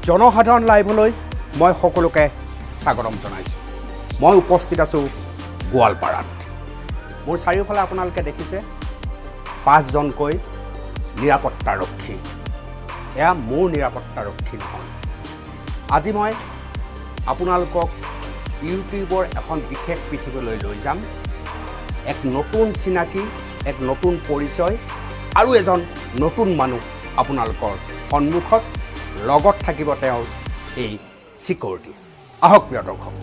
জনসাধাৰণ লাইভলৈ মই সকলোকে স্বাগতম জনাইছোঁ। মই উপস্থিত আছোঁ গোৱালপাৰাত। মোৰ চাৰিওফালে আপোনালোকে দেখিছে 5জনকৈ নিৰাপত্তাৰক্ষী। এয়া মোৰ নিৰাপত্তাৰক্ষী নহয়। আজি মই আপোনালোকক ইউটিউবৰ এখন বিশেষ পৃথিৱীলৈ লৈ যাম। এক নতুন চিনাকি, এক নতুন পৰিচয় আৰু এজন নতুন মানুহ আপোনালোকৰ সন্মুখত। লগত থাকিব তেওঁৰ এই চিকিউৰিটি। আহক প্ৰিয় দৰ্শক।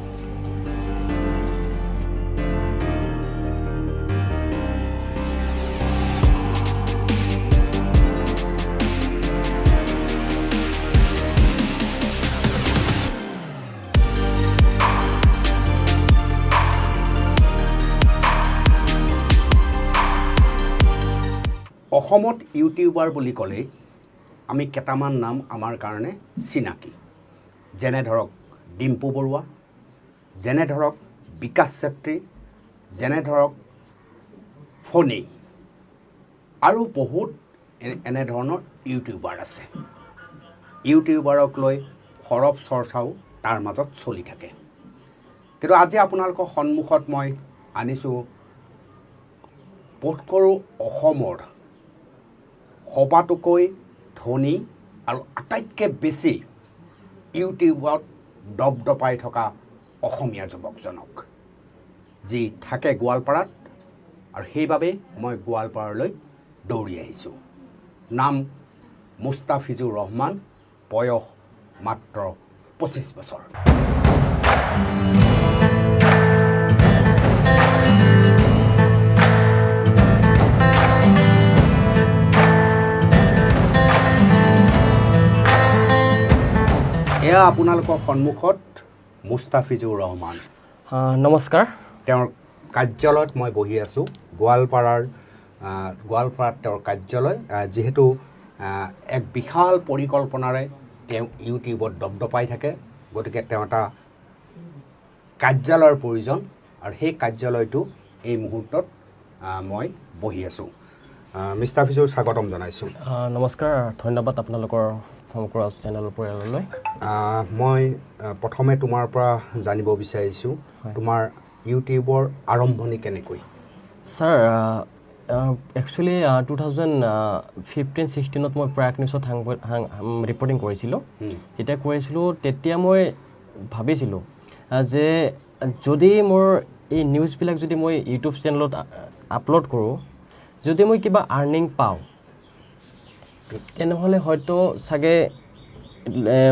অসমত ইউটিউবাৰ বুলি ক'লেই আমি কেইটামান নাম আমাৰ কাৰণে চিনাকি। যেনে ধৰক ডিম্পু বৰুৱা, যেনে ধৰক বিকাশ চেত্ৰী, যেনে ধৰক ফণী আৰু বহুত এনেধৰণৰ ইউটিউবাৰ আছে। ইউটিউবাৰক লৈ সৰব চৰ্চাও তাৰ মাজত চলি থাকে। কিন্তু আজি আপোনালোকৰ সন্মুখত মই আনিছোঁ বোধকৰোঁ অসমৰ সবাতোকৈ ধনী আৰু আটাইতকৈ বেছি ইউটিউবত দপদপাই থকা অসমীয়া যুৱকজনক, যি থাকে গোৱালপাৰাত, আৰু সেইবাবে মই গোৱালপাৰালৈ দৌৰি আহিছোঁ। নাম মুস্তাফিজুৰ ৰহমান, বয়স মাত্ৰ 25 বছৰ। এয়া আপোনালোকৰ সন্মুখত মুস্তাফিজুৰ ৰহমান। নমস্কাৰ। তেওঁৰ কাৰ্যালয়ত মই বহি আছোঁ। গোৱালপাৰাত তেওঁৰ কাৰ্যালয়। যিহেতু এক বিশাল পৰিকল্পনাৰে তেওঁ ইউটিউবত দপদপাই থাকে, গতিকে তেওঁ এটা কাৰ্যালয়ৰ প্ৰয়োজন, আৰু সেই কাৰ্যালয়টো এই মুহূৰ্তত মই বহি আছোঁ। মুস্তাফিজুৰ, স্বাগতম জনাইছোঁ। নমস্কাৰ, ধন্যবাদ আপোনালোকৰ সমগ্ৰ চেনেলৰ পৰিয়াললৈ। মই প্ৰথমে তোমাৰ পৰা জানিব বিচাৰিছোঁ, তোমাৰ ইউটিউবৰ আৰম্ভণি কেনেকৈ? ছাৰ, একচুৱেলি 2015-16ত মই প্ৰাগ নিউজত ৰিপৰ্টিং কৰিছিলোঁ। যেতিয়া কৰিছিলোঁ তেতিয়া মই ভাবিছিলোঁ যে যদি মোৰ এই নিউজবিলাক যদি মই ইউটিউব চেনেলত আপলোড কৰোঁ, যদি মই কিবা আৰ্নিং পাওঁ, তেনেহ'লে হয়তো চাগে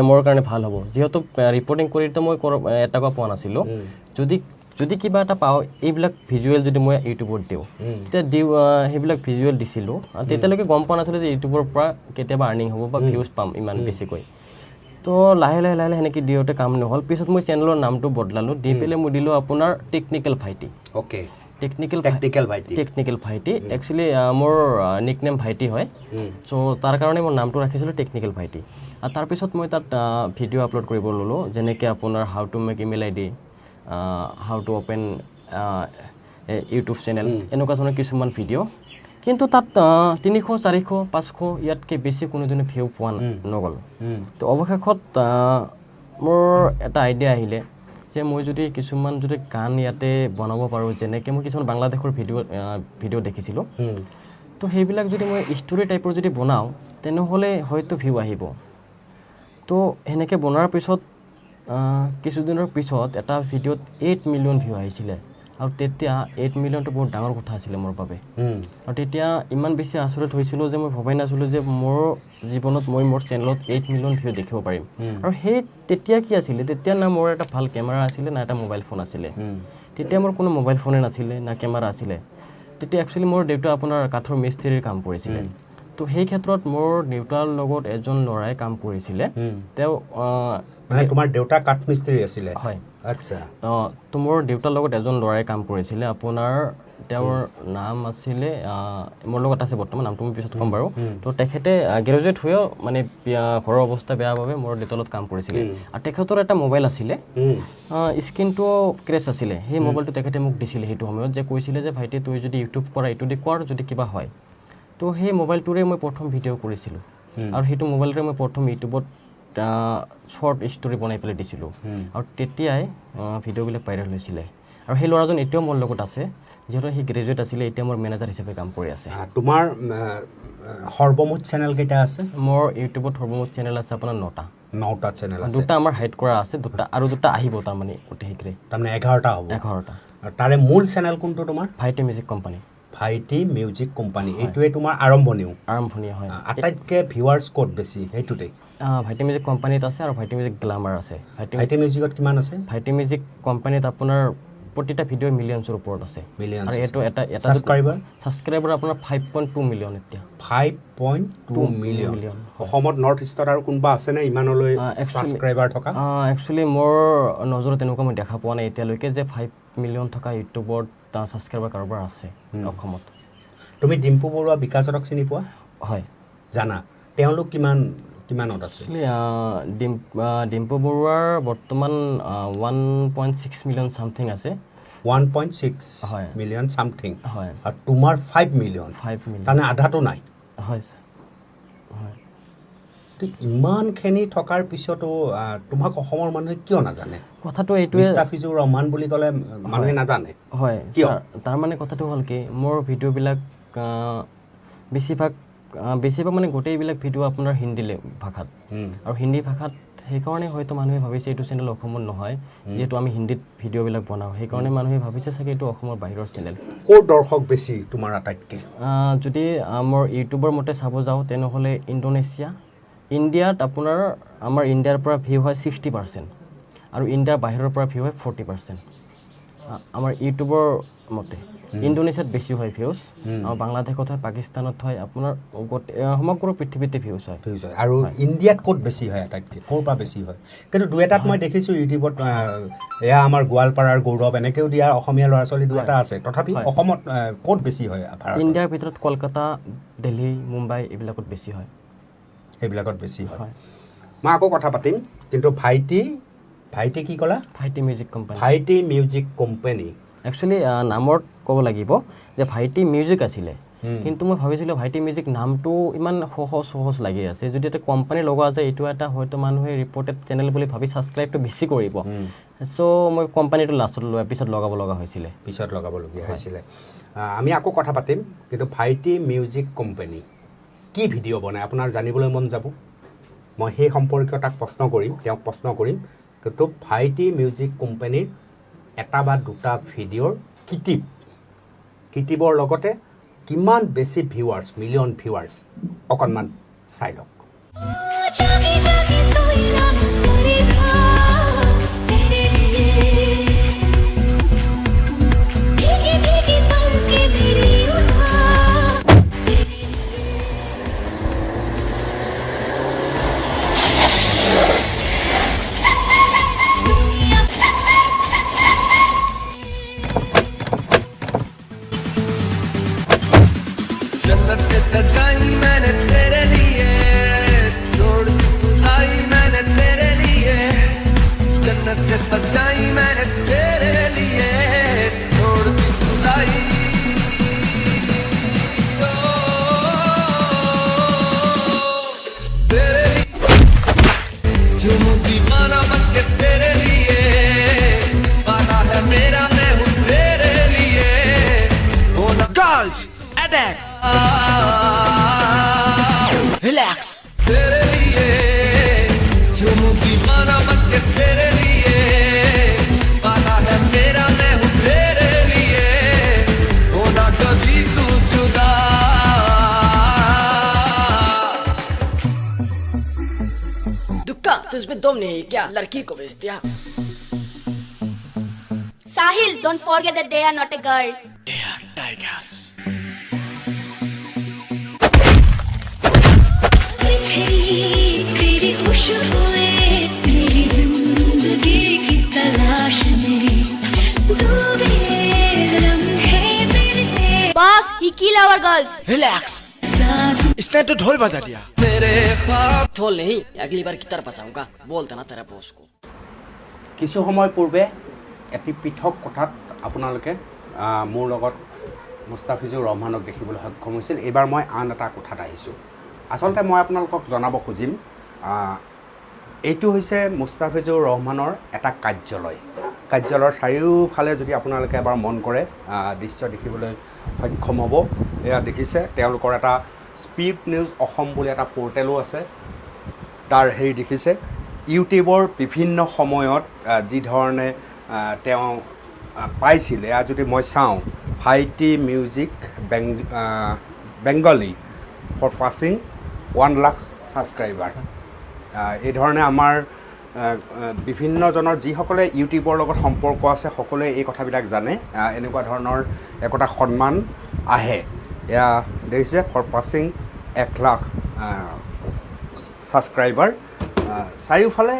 মোৰ কাৰণে ভাল হ'ব। যিহেতু ৰিপৰ্টিং কৰিতো মই এটকা পোৱা নাছিলোঁ। যদি কিবা এটা পাওঁ, এইবিলাক ভিজুৱেল যদি মই ইউটিউবত দিওঁ, তেতিয়া সেইবিলাক ভিজুৱেল দিছিলোঁ। আৰু তেতিয়ালৈকে গম পোৱা নাছিলোঁ যে ইউটিউবৰ পৰা কেতিয়াবা আৰ্নিং হ'ব বা ভিউজ পাম ইমান বেছিকৈ। তো লাহে লাহে সেনেকৈ দিওঁতে কাম নহ'ল। পিছত মই চেনেলৰ নামটো বদলালোঁ, দি পেলাই মই দিলোঁ আপোনাৰ টেকনিকেল ভাইটি। অ'কে, টেকনিকেল ভাইটি। একচুৱেলি মোৰ নিকনেম ভাইটি হয়। চ' তাৰ কাৰণে মই নামটো ৰাখিছিলোঁ টেকনিকেল ভাইটি। আৰু তাৰপিছত মই তাত ভিডিঅ' আপলোড কৰিব ল'লোঁ, যেনেকৈ আপোনাৰ how to make email ID, how to open YouTube channel, এনেকুৱা ধৰণৰ কিছুমান ভিডিঅ'। কিন্তু তাত 300, 400, 500 ইয়াতকৈ বেছি কোনোদিনে ভিউ পোৱা নগ'ল। তো অৱশেষত মোৰ এটা আইডিয়া আহিলে যে মই যদি কিছুমান গান ইয়াতে বনাব পাৰোঁ, যেনেকৈ মই কিছুমান বাংলাদেশৰ ভিডিঅ' দেখিছিলোঁ, তো সেইবিলাক যদি মই ষ্টৰি টাইপৰ যদি বনাওঁ, তেনেহ'লে হয়তো ভিউ আহিব। তো সেনেকৈ বনোৱাৰ পিছত কিছুদিনৰ পিছত এটা ভিডিঅ'ত 8 মিলিয়ন ভিউ আহিছিলে। আৰু তেতিয়া 8 মিলিয়নটো বহুত ডাঙৰ কথা আছিলে মোৰ বাবে। আৰু তেতিয়া ইমান বেছি আচৰিত হৈছিলোঁ যে মই ভবাই নাছিলোঁ যে মোৰ জীৱনত মই মোৰ চেনেলত 8 মিলিয়ন ভিউ দেখিব পাৰিম। আৰু তেতিয়া কি আছিলে, তেতিয়া না মোৰ এটা ভাল কেমেৰা আছিলে, না এটা মোবাইল ফোন আছিলে। তেতিয়া মোৰ কোনো মোবাইল ফোনে নাছিলে, না কেমেৰা আছিলে। তেতিয়া একচুৱেলি মোৰ দেউতা আপোনাৰ কাঠৰ মিস্ত্ৰীৰ কাম কৰিছিলে। তো সেই ক্ষেত্ৰত মোৰ দেউতাৰ লগত এজন ল'ৰাই কাম কৰিছিলে। তেওঁ তোমাৰ দেউতা কাঠমিস্ত্ৰী আছিলে? হয়। আচ্ছা। তো মোৰ দেউতাৰ লগত এজন ল'ৰাই কাম কৰিছিলে। আপোনাৰ তেওঁৰ নাম আছিলে, মোৰ লগত আছে বৰ্তমান, নামটো মই পিছত ক'ম বাৰু। তো তেখেতে গ্ৰেজুৱেট হৈও মানে ঘৰৰ অৱস্থা বেয়া বাবে মোৰ দেউতাৰ লগত কাম কৰিছিলে। আৰু তেখেতৰ এটা মোবাইল আছিলে, স্ক্ৰীনটো ক্ৰেছ আছিলে। সেই মোবাইলটো তেখেতে মোক দিছিলে সেইটো সময়ত, যে কৈছিলে যে ভাইটি তই যদি ইউটিউব কৰা, এইটো দি কৰ, যদি কিবা হয়। তো সেই মোবাইলটোৰে মই প্ৰথম ভিডিঅ' কৰিছিলোঁ, আৰু সেইটো মোবাইলটোৰে মই প্ৰথম ইউটিউবত শ্বৰ্ট ষ্টৰি বনাই পেলাই দিছিলোঁ আৰু তেতিয়াই ভিডিঅ'বিলাক ভাইৰেল হৈছিলে আৰু সেই ল'ৰাজন এতিয়াও মোৰ লগত আছে যিহেতু সি গ্ৰেজুৱেট আছিলে এতিয়া মোৰ মেনেজাৰ হিচাপে কাম কৰি আছে তোমাৰ সৰ্বমুঠ চেনেল কেইটা আছে মোৰ ইউটিউবত সৰ্বমুঠ চেনেল আছে আপোনাৰ 9টা চেনেল আছে দুটা আমাৰ হাইড কৰা আছে দুটা আহিব তাৰমানে গোটেই শীঘ্ৰে তাৰমানে 11টা হ'ব 11টা আৰু তাৰে মূল চেনেল কোনটো তোমাৰ ভাইটি মিউজিক কোম্পানী এইটোৱে তোমাৰ আৰম্ভণি হয় আটাইতকৈ ভিউৱাৰ্ছ ক'ত বেছি সেইটোতে ভাইটি মিউজিক কোম্পানীত আছে আৰু ভাইটি মিউজিক গ্লামাৰ আছে ভাইটি মিউজিকত কিমান আছে ভাইটি মিউজিক কোম্পানীত আপোনাৰ প্ৰতিটা ভিডিঅ' মিলিয়নছৰ ওপৰত আছে আৰু এইটো এটা ছাবস্ক্ৰাইবাৰ আপোনাৰ 5.2 মিলিয়ন এতিয়া 5.2 মিলিয়ন অসমত নৰ্থ ইষ্টত আৰু কোনোবা আছেনে ইমানলৈ ছাবস্ক্ৰাইবাৰ থকা একচুৱেলি মোৰ নজৰত তেনেকুৱা মই দেখা পোৱা নাই এতিয়ালৈকে যে 5 মিলিয়ন থকা ইউটিউবত ছাবস্ক্ৰাইবাৰ কাৰোবাৰ আছে অসমত তুমি ডিম্পু বৰুৱা বিকাশক চিনি পোৱা হয় জানা তেওঁলোক কিমানত আছে ডিম্পু বৰুৱাৰ বৰ্তমান 1.6 মিলিয়ন সামথিং আছে 1.6 মিলিয়ন সামথিং হয় আৰু তোমাৰ 5 মিলিয়ন তাৰমানে আধাটো নাই হয় ইমানখিনি থকাৰ পিছতো তোমাক অসমৰ মানুহে কিয় নাজানে কথাটো এইটোৱে মুস্তাফিজুৰ ৰহমান বুলি ক'লে মানুহে নাজানে হয় তাৰমানে কথাটো হ'ল কি মোৰ ভিডিঅ'বিলাক বেছিভাগ মানে গোটেইবিলাক ভিডিঅ' আপোনাৰ হিন্দী ভাষাত আৰু হিন্দী ভাষাত সেইকাৰণে হয়তো মানুহে ভাবিছে এইটো চেনেল অসমৰ নহয় যিহেতু আমি হিন্দীত ভিডিঅ'বিলাক বনাওঁ সেইকাৰণে মানুহে ভাবিছে চাগে এইটো অসমৰ বাহিৰৰ চেনেল ক'ৰ দৰ্শক বেছি তোমাৰ আটাইতকৈ যদি মোৰ ইউটিউবৰ মতে চাব যাওঁ তেনেহ'লে ইণ্ডিয়াত আপোনাৰ আমাৰ ইণ্ডিয়াৰ পৰা ভিউ হয় 60% আৰু ইণ্ডিয়াৰ বাহিৰৰ পৰা ভিউ হয় 40% আমাৰ ইউটিউবৰ মতে ইণ্ডোনেছিয়াত বেছি হয় ভিউজ আৰু বাংলাদেশত হয় পাকিস্তানত হয় আপোনাৰ সমগ্ৰ পৃথিৱীতে ভিউজ হয় আৰু ইণ্ডিয়াত ক'ত বেছি হয় আটাইতকৈ ক'ৰ পৰা বেছি হয় কিন্তু দুই এটাত মই দেখিছোঁ ইউটিউবত এয়া আমাৰ গোৱালপাৰাৰ গৌৰৱ এনেকৈও দিয়া অসমীয়া ল'ৰা ছোৱালী দুই এটা আছে তথাপি অসমত ক'ত বেছি হয় ইণ্ডিয়াৰ ভিতৰত কলকাতা দিল্লী মুম্বাই এইবিলাকত বেছি হয় সেইবিলাকত বেছি হয় মই আকৌ কথা পাতিম কিন্তু ভাইটি কি ক'লা ভাইটি মিউজিক কোম্পানী একচুৱেলি নামত ক'ব লাগিব যে ভাইটি মিউজিক আছিলে কিন্তু মই ভাবিছিলোঁ ভাইটি মিউজিক নামটো ইমান সহজ লাগি আছে যদি এটা কোম্পানী লগোৱা যায় এইটো এটা হয়তো মানুহে ৰিপৰ্টেড চেনেল বুলি ভাবি ছাবস্ক্ৰাইবটো বেছি কৰিব চ' মই কোম্পানীটো লাষ্টত পিছত লগাব লগা হৈছিলে আমি আকৌ কথা পাতিম কিন্তু ভাইটি মিউজিক কোম্পানী কি ভিডিঅ' বনায় আপোনাৰ জানিবলৈ মন যাব মই সেই সম্পৰ্কীয় তেওঁক প্ৰশ্ন কৰিম কিন্তু ভাইটি মিউজিক কোম্পানীৰ এটা বা দুটা ভিডিঅ'ৰ কিটিবৰ লগতে কিমান বেছি ভিউৱাৰ্ছ মিলিয়ন ভিউৱাৰ্ছ অকণমান চাই লওক तुझमें दम नहीं क्या लड़की को बेच दिया Sahil, don't forget that they are not a girl. They are tigers. तेरी खुशबुएं मेरी जिंदगी की तलाश में डूबे लम्हे मेरे Boss, he killed our girls. Relax. इसने तो ढोल बजा दिया ढोल नहीं अगली बार की तरफ बजाऊंगा बोल देना तेरा बॉस को কিছু সময় পূৰ্বে এটি পৃথক কথাত আপোনালোকে মোৰ লগত মুস্তাফিজুৰ ৰহমানক দেখিবলৈ সক্ষম হৈছিল এইবাৰ মই আন এটা কথাত আহিছোঁ আচলতে মই আপোনালোকক জনাব খুজিম এইটো হৈছে মুস্তাফিজুৰ ৰহমানৰ এটা কাৰ্যালয়ৰ চাৰিওফালে যদি আপোনালোকে এবাৰ মন কৰে দৃশ্য দেখিবলৈ সক্ষম হ'ব এয়া দেখিছে তেওঁলোকৰ এটা স্পীড নিউজ অসম বুলি এটা পৰ্টেলো আছে তাৰ হেৰি দেখিছে ইউটিউবৰ বিভিন্ন সময়ত যি ধৰণে তেওঁ পাইছিল এয়া যদি মই চাওঁ ভাইটি music Bengali for passing 1 lakh subscriber এই ধৰণে আমাৰ বিভিন্নজনৰ যিসকলে ইউটিউবৰ লগত সম্পৰ্ক আছে সকলোৱে এই কথাবিলাক জানে এনেকুৱা ধৰণৰ একোটা সন্মান আহে এয়া দেখিছে ফৰ পাছিং 1 লাখ ছাবস্ক্ৰাইবাৰ চাৰিওফালে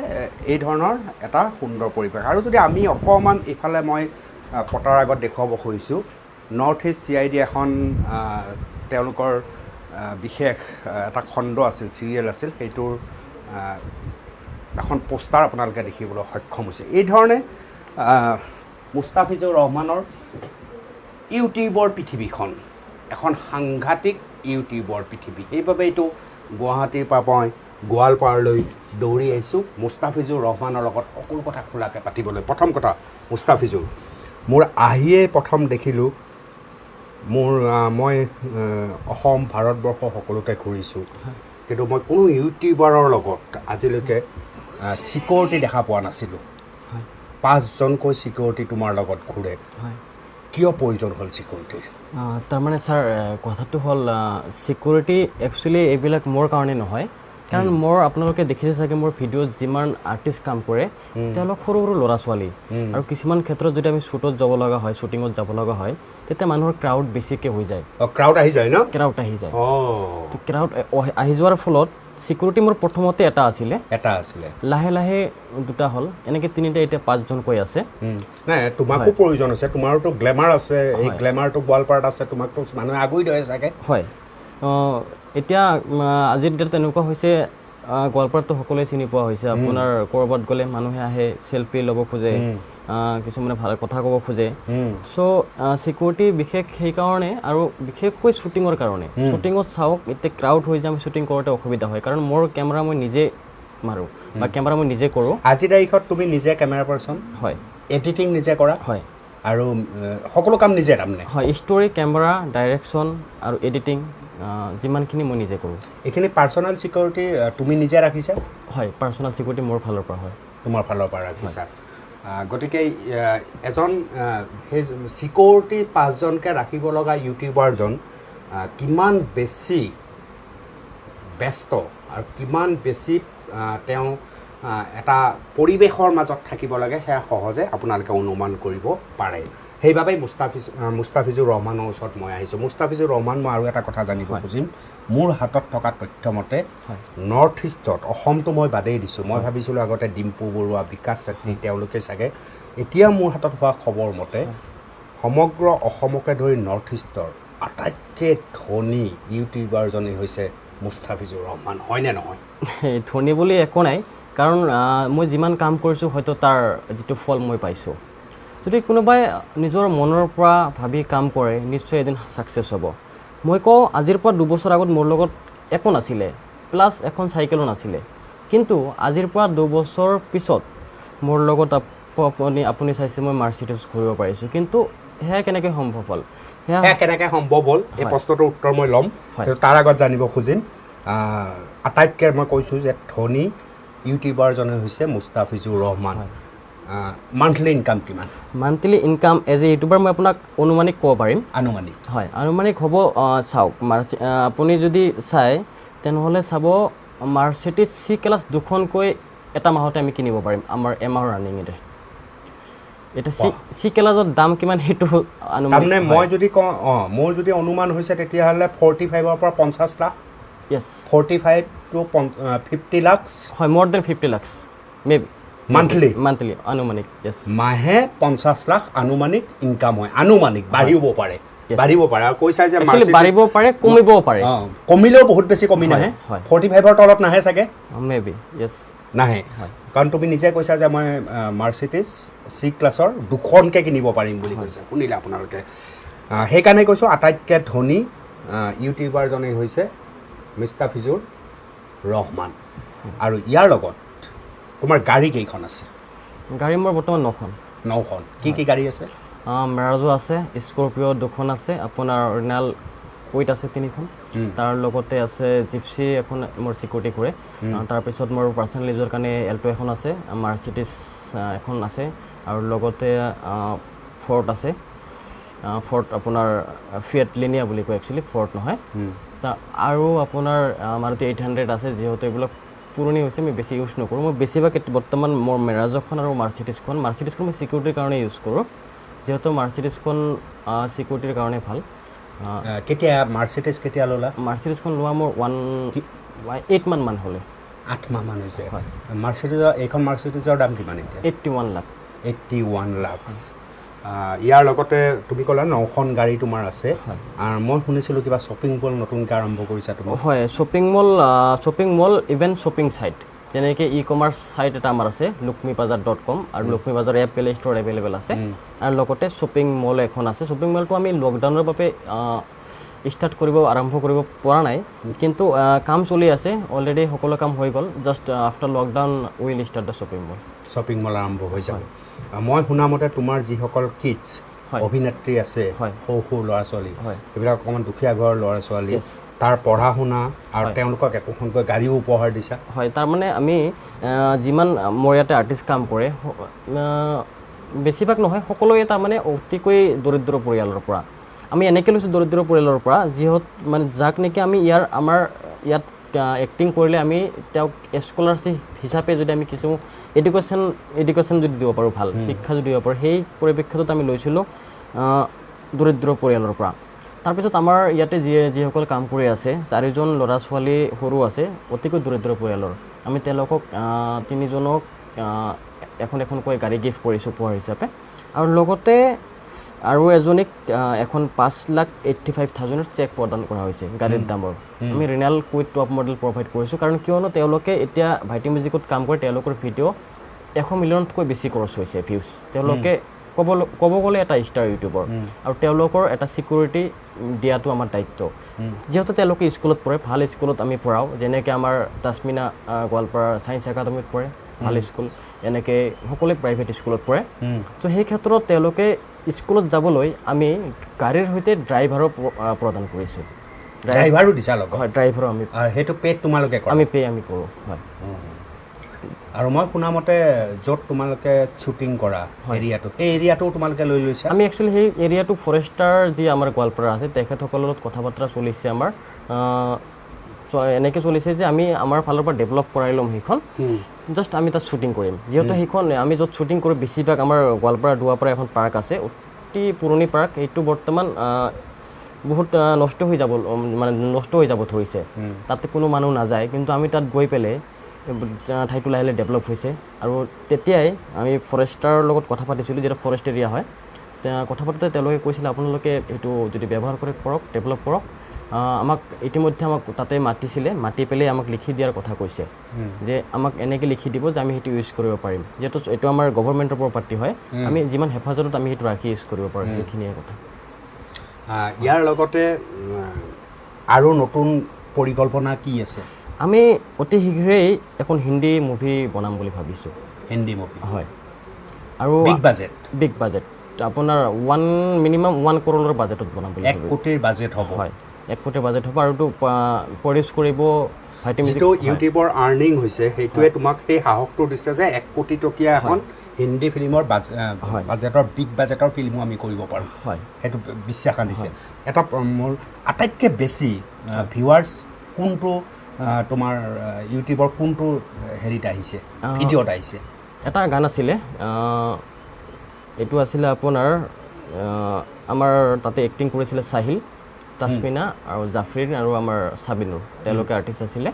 এই ধৰণৰ এটা সুন্দৰ পৰিৱেশ আৰু যদি আমি অকণমান এইফালে মই পটাৰ আগত দেখুৱাব খুজিছোঁ নৰ্থ ইষ্ট CID এখন তেওঁলোকৰ বিশেষ এটা খণ্ড আছিল চিৰিয়েল আছিল সেইটোৰ এখন পোষ্টাৰ আপোনালোকে দেখিবলৈ সক্ষম হৈছে এই ধৰণে মুস্তাফিজুৰ ৰহমানৰ ইউটিউবৰ পৃথিৱীখন এখন সাংঘাতিক ইউটিউবৰ পৃথিৱী সেইবাবে এইটো গুৱাহাটীৰ পৰা মই গোৱালপাৰালৈ দৌৰি আহিছোঁ মুস্তাফিজুৰ ৰহমানৰ লগত সকলো কথা খোলাকৈ পাতিবলৈ প্ৰথম কথা মুস্তাফিজুৰ মোৰ আহিয়ে প্ৰথম দেখিলোঁ মই অসম ভাৰতবৰ্ষ সকলোতে ঘূৰিছোঁ কিন্তু মই কোনো ইউটিউবাৰৰ লগত আজিলৈকে ছিকিউৰিটি দেখা পোৱা নাছিলোঁ 5জনকৈ ছিকিউৰিটি তোমাৰ লগত ঘূৰে কিয় প্ৰয়োজন হ'ল ছিকিউৰিটিৰ তাৰমানে ছাৰ কথাটো হ'ল ছিকিউৰিটি একচুৱেলি এইবিলাক মোৰ কাৰণে নহয় কাৰণ মোৰ আপোনালোকে দেখিছে চাগে মোৰ ভিডিঅ'ত যিমান আৰ্টিষ্ট কাম কৰে তেওঁলোক সৰু সৰু ল'ৰা ছোৱালী আৰু কিছুমান ক্ষেত্ৰত যদি আমি শ্বুটত যাব লগা হয় শ্বুটিঙত যাব লগা হয় তেতিয়া মানুহৰ ক্ৰাউড বেছিকৈ হৈ যায় ক্ৰাউড আহি যায় ন ক্ৰাউড আহি যায় ক্ৰাউড আহি যোৱাৰ ফলত ছিকিউৰিটি মোৰ প্ৰথমতে এটা আছিলে লাহে লাহে দুটা হ'ল এনেকৈ তিনিটা এতিয়া 5জনকৈ আছে নাই তোমাকো প্ৰয়োজন আছে তোমাৰতো গ্লেমাৰ আছে এই গ্লেমাৰটো গোৱালপাৰাত আছে তোমাকতো মানুহে আগুৰি ধৰে চাগে হয় এতিয়া আজিৰ ডেট তেনেকুৱা হৈছে গোৱালপাৰাতো সকলোৱে চিনি পোৱা হৈছে আপোনাৰ ক'ৰবাত গ'লে মানুহে আহে চেল্ফি ল'ব খোজে কিছুমানে ভাল কথা ক'ব খোজে চ' ছিকিউৰিটি বিশেষ সেইকাৰণে আৰু বিশেষকৈ শ্বুটিঙৰ কাৰণে শ্বুটিঙত চাওক এতিয়া ক্ৰাউড হৈ যায় শ্বুটিং কৰোঁতে অসুবিধা হয় কাৰণ মোৰ কেমেৰা মই নিজে মাৰোঁ বা কেমেৰা মই নিজে কৰোঁ আজিৰ তাৰিখত তুমি নিজে কেমেৰা পাৰ্চন হয় এডিটিং নিজে কৰা হয় আৰু সকলো কাম নিজে তাৰমানে হয় ষ্টৰি কেমেৰা ডাইৰেকশ্যন আৰু এডিটিং যিমানখিনি মই নিজে কৰোঁ এইখিনি পাৰ্চনেল ছিকিউৰিটি তুমি নিজে ৰাখিছা হয় পাৰ্চনেল ছিকিউৰিটি মোৰ ফালৰ পৰা হয় তোমাৰ ফালৰ পৰা ৰাখিছা গতিকে এজন সেই ছিকিউৰিটি 5জনকৈ ৰাখিব লগা ইউটিউবাৰজন কিমান বেছি ব্যস্ত আৰু কিমান বেছি তেওঁ এটা পৰিৱেশৰ মাজত থাকিব লাগে সেয়া সহজে আপোনালোকে অনুমান কৰিব পাৰে সেইবাবে মুস্তাফিজুৰ ৰহমানৰ ওচৰত মই আহিছোঁ মুস্তাফিজুৰ ৰহমান মই আৰু এটা কথা জানিব খুজিম মোৰ হাতত থকা তথ্যমতে নৰ্থ ইষ্টত অসমটো মই বাদেই দিছোঁ মই ভাবিছিলোঁ আগতে ডিম্পু বৰুৱা বিকাশ চেত্ৰী তেওঁলোকে চাগে এতিয়া মোৰ হাতত হোৱা খবৰ মতে সমগ্ৰ অসমকে ধৰি নৰ্থ ইষ্টৰ আটাইতকৈ ধনী ইউটিউবাৰজনেই হৈছে মুস্তাফিজুৰ ৰহমান হয়নে নহয় ধনী বুলি একো নাই কাৰণ মই যিমান কাম কৰিছোঁ হয়তো তাৰ যিটো ফল মই পাইছোঁ যদি কোনোবাই নিজৰ মনৰ পৰা ভাবি কাম কৰে নিশ্চয় এদিন ছাকচেছ হ'ব মই কওঁ আজিৰ পৰা 2 বছৰ আগত মোৰ লগত একো নাছিলে প্লাছ এখন চাইকেলো নাছিলে কিন্তু আজিৰ পৰা 2 বছৰ পিছত মোৰ লগত আপুনি চাইছে মই মাৰ্চিডিজ ঘূৰিব পাৰিছোঁ কিন্তু সেয়া কেনেকৈ সম্ভৱ হ'ল সেয়া কেনেকৈ সম্ভৱ হ'ল এই প্ৰশ্নটোৰ উত্তৰ মই ল'ম তাৰ আগত জানিব খুজিম আটাইতকৈ মই কৈছোঁ যে ধনী ইউটিউবাৰজনে হৈছে মুস্তাফিজুৰ ৰহমান মান্থলি ইনকাম কিমান monthly income as a YouTuber মই আপোনাক অনুমানিক ক'ব পাৰিম আনুমানিক হয় আনুমানিক হ'ব চাওক আপুনি যদি চাই তেনেহ'লে চাব মাৰ্চিডিজ C-ক্লাছ 2খনকৈ এটা মাহতে আমি কিনিব পাৰিম আমাৰ এমাহৰ ৰানিঙেৰে এটা C-ক্লাছৰ দাম কিমান সেইটো অনুমান মই যদি কওঁ মোৰ যদি অনুমান হৈছে তেতিয়াহ'লে 45ৰ পৰা 50 লাখ য়েছ 45 to 50 লাখ হয় মোৰ দেন 50 লাখ মেবি মান্থলি আনুমানিক য়েছ মাহে 50 লাখ আনুমানিক ইনকাম হয় আনুমানিক বাঢ়িব পাৰে আৰু কৈছা যে বাঢ়িব পাৰে কমিব পাৰে কমিলেও বহুত বেছি কমি নাহে 45ৰ তলত নাহে চাগে মেবি য়েছ নাহে কাৰণ তুমি নিজে কৈছা যে মই মাৰ্চিডিজ C-ক্লাছৰ 2খনকৈ কিনিব পাৰিম বুলি কৈছে শুনিলে আপোনালোকে সেইকাৰণে কৈছোঁ আটাইতকৈ ধনী ইউটিউবাৰজনেই হৈছে মুস্তাফিজুৰ ৰহমান আৰু ইয়াৰ লগত তোমাৰ গাড়ী কেইখন আছে গাড়ী মোৰ বৰ্তমান 9খন 9খন কি গাড়ী আছে মেৰাজো আছে স্কৰপিঅ 2খন আছে আপোনাৰ অৰিজিনেল কুইট আছে 3খন তাৰ লগতে আছে জিপসি এখন মোৰ সিকিউৰিটি কৰে তাৰপিছত মোৰ পাৰ্সোনেল ইউজৰ কাৰণে এল্টো এখন আছে মাৰ্চিডিজ এখন আছে আৰু লগতে ফৰ্ড আছে ফৰ্ড আপোনাৰ ফিয়েট লিনিয়া বুলি কয় একচুৱেলি ফৰ্ড নহয় আৰু আপোনাৰ মাৰুতি 800 আছে যেহেতু এইবিলাক পুৰণি হৈছে মই বেছি ইউজ নকৰোঁ মই বেছিভাগ বৰ্তমান মোৰ মেৰাজখন আৰু মাৰ্চিডিজখন মই সিকিউৰিটিৰ কাৰণে ইউজ কৰোঁ যেহেতু মাৰ্চিডিজখন সিকিউৰিটিৰ কাৰণে ভাল কেতিয়া মাৰ্চিডিজ কেতিয়া ল'লা মাৰ্চিডিজখন লোৱা মোৰ 8 মান হ'লে 8 মাহ মান হৈছে এইখন মাৰ্চিডিজৰ দাম কিমান এতিয়া 81 লাখ ইয়াৰ লগতে তুমি ক'লা 9খন গাড়ী তোমাৰ আছে আৰু মই শুনিছিলোঁ কিবা শ্বপিং মল নতুনকৈ আৰম্ভ কৰিছা তুমি হয় shopping mall even shopping site যেনেকৈ ই-কমাৰ্চ সাইট এটা আমাৰ আছে lukmibazar.com আৰু lukmibazar app play store available আছে আৰু লগতে শ্বপিং মল এখন আছে শ্বপিং মলটো আমি লকডাউনৰ বাবে আৰম্ভ কৰিব পৰা নাই কিন্তু কাম চলি আছে অলৰেডি সকলো কাম হৈ গ'ল just after lockdown will start the shopping mall আৰম্ভ হৈ যাব মই শুনা মতে তোমাৰ যিসকল কিডছ অভিনেত্ৰী আছে সৰু ল'ৰা ছোৱালী এইবিলাক অকণমান দুখীয়া ঘৰৰ ল'ৰা ছোৱালী তাৰ পঢ়া শুনা আৰু তেওঁলোকক একোখনকৈ গাড়ীও উপহাৰ দিছা হয় তাৰমানে আমি যিমান মোৰ ইয়াতে আৰ্টিষ্ট কাম কৰে বেছিভাগ নহয় সকলোৱে তাৰমানে অতিকৈ দৰিদ্ৰ পৰিয়ালৰ পৰা আমি এনেকৈ লৈছোঁ দৰিদ্ৰ পৰিয়ালৰ পৰা যিহত মানে যাক নেকি আমি আমাৰ ইয়াত এক্টিং কৰিলে আমি তেওঁক স্কলাৰশ্বিপ হিচাপে যদি আমি কিছু এডুকেশ্যন যদি দিব পাৰোঁ ভাল শিক্ষা যদি দিব পাৰোঁ সেই পৰিপ্ৰেক্ষিতত আমি লৈছিলোঁ দৰিদ্ৰ পৰিয়ালৰ পৰা তাৰপিছত আমাৰ ইয়াতে যিসকল কাম কৰি আছে 4জন ল'ৰা ছোৱালী সৰু আছে অতিকৈ দৰিদ্ৰ পৰিয়ালৰ আমি তেওঁলোকক 3জনক এখনকৈ গাড়ী গিফ্ট কৰিছোঁ উপহাৰ হিচাপে আৰু লগতে আৰু এজনীক এখন 5,85,000 চেক প্ৰদান কৰা হৈছে গাড়ীৰ দামৰ আমি ৰিনাল কুইট টপ মডেল প্ৰভাইড কৰিছোঁ কাৰণ কিয়নো তেওঁলোকে এতিয়া ভাইটি মিউজিকত কাম কৰে তেওঁলোকৰ ভিডিঅ' 100 মিলিয়নতকৈ বেছি খৰচ হৈছে ভিউজ তেওঁলোকে ক'ব গ'লে এটা ষ্টাৰ ইউটিউবৰ আৰু তেওঁলোকৰ এটা সিকিউৰিটি দিয়াটো আমাৰ দায়িত্ব যেহেতু তেওঁলোকে স্কুলত পঢ়ে ভাল স্কুলত আমি পঢ়াওঁ যেনেকৈ আমাৰ তাছমিনা গোৱালপাৰা ছায়েন্স একাডেমীত পঢ়ে ভাল স্কুল এনেকৈ সকলোৱে প্ৰাইভেট স্কুলত পঢ়ে তো সেই ক্ষেত্ৰত তেওঁলোকে স্কুলত যাবলৈ আমি গাড়ীৰ সৈতে ড্ৰাইভাৰো প্ৰদান কৰিছোঁ ড্ৰাইভাৰো দিছা লগত হয় ড্ৰাইভাৰো আমি সেইটো পেড তোমালোকে আমি কৰোঁ হয় আৰু মই শুনা মতে য'ত তোমালোকে শ্বুটিং কৰা এৰিয়াটো এই এৰিয়াটো তোমালোকে লৈ লৈছা আমি একচুৱেলি সেই এৰিয়াটো ফৰেষ্টাৰ যি আমাৰ গোৱালপাৰা আছে তেখেতসকলৰ লগত কথা বতৰা চলিছে আমাৰ এনেকৈ চলিছে যে আমি আমাৰ ফালৰ পৰা ডেভেলপ কৰাই ল'ম সেইখন জাষ্ট আমি তাত শ্বুটিং কৰিম যেহেতু সেইখন আমি য'ত শ্বুটিং কৰোঁ বেছিভাগ আমাৰ গোৱালপাৰা দুৱাপাৰা এখন পাৰ্ক আছে অতি পুৰণি পাৰ্ক এইটো বৰ্তমান বহুত নষ্ট হৈ যাব ধৰিছে তাতে কোনো মানুহ নাযায় কিন্তু আমি তাত গৈ পেলাই ঠাইটো লাহে লাহে ডেভেলপ হৈছে আৰু তেতিয়াই আমি ফৰেষ্টাৰৰ লগত কথা পাতিছিলোঁ যেটা ফৰেষ্ট এৰিয়া হয় কথা পাতোঁতে তেওঁলোকে কৈছিলে আপোনালোকে এইটো যদি ব্যৱহাৰ কৰক ডেভেলপ কৰক আমাক ইতিমধ্যে আমাক তাতে মাতি পেলাই আমাক লিখি দিয়াৰ কথা কৈছে যে আমাক এনেকৈ লিখি দিব যে আমি সেইটো ইউজ কৰিব পাৰিম যেহেতু এইটো আমাৰ গভৰ্ণমেণ্টৰ প্ৰপাৰ্টি হয় আমি যিমান হেফাজতত আমি সেইটো ৰাখি ইউজ কৰিব পাৰিম সেইখিনিয়ে কথা ইয়াৰ লগতে আৰু নতুন পৰিকল্পনা কি আছে আমি অতি শীঘ্ৰেই এখন হিন্দী মুভি বনাম বুলি ভাবিছোঁ হিন্দী মুভি হয় আৰু বিগ বাজেট আপোনাৰ মিনিমাম 1 crore বাজেটত বনাম বুলি 1 কোটিৰ বাজেট হ'ব হয় 1 কোটিৰ বাজেট হ'ব আৰু প্ৰডিউচ কৰিব ভাইটি মিউজিক যিটো ইউটিউবৰ আৰ্নিং হৈছে সেইটোৱে তোমাক সেই সাহসটো দিছে যে 1 কোটি টকীয়া এখন হিন্দী ফিল্মৰ বাজেটৰ বিগ বাজেটৰ ফিল্মো আমি কৰিব পাৰোঁ হয় সেইটো বিশ্বাস আনিছে এটা মোৰ আটাইতকৈ বেছি ভিউৱাৰ্ছ কোনটো তোমাৰ ইউটিউবৰ কোনটো হেৰিত আহিছে ভিডিঅ'ত আহিছে এটা গান আছিলে এইটো আছিলে আপোনাৰ আমাৰ তাতে এক্টিং কৰিছিলে সাহিল তাছমিনা আৰু জাফৰিন আৰু আমাৰ সাবিনুৰ তেওঁলোকে আৰ্টিষ্ট আছিলে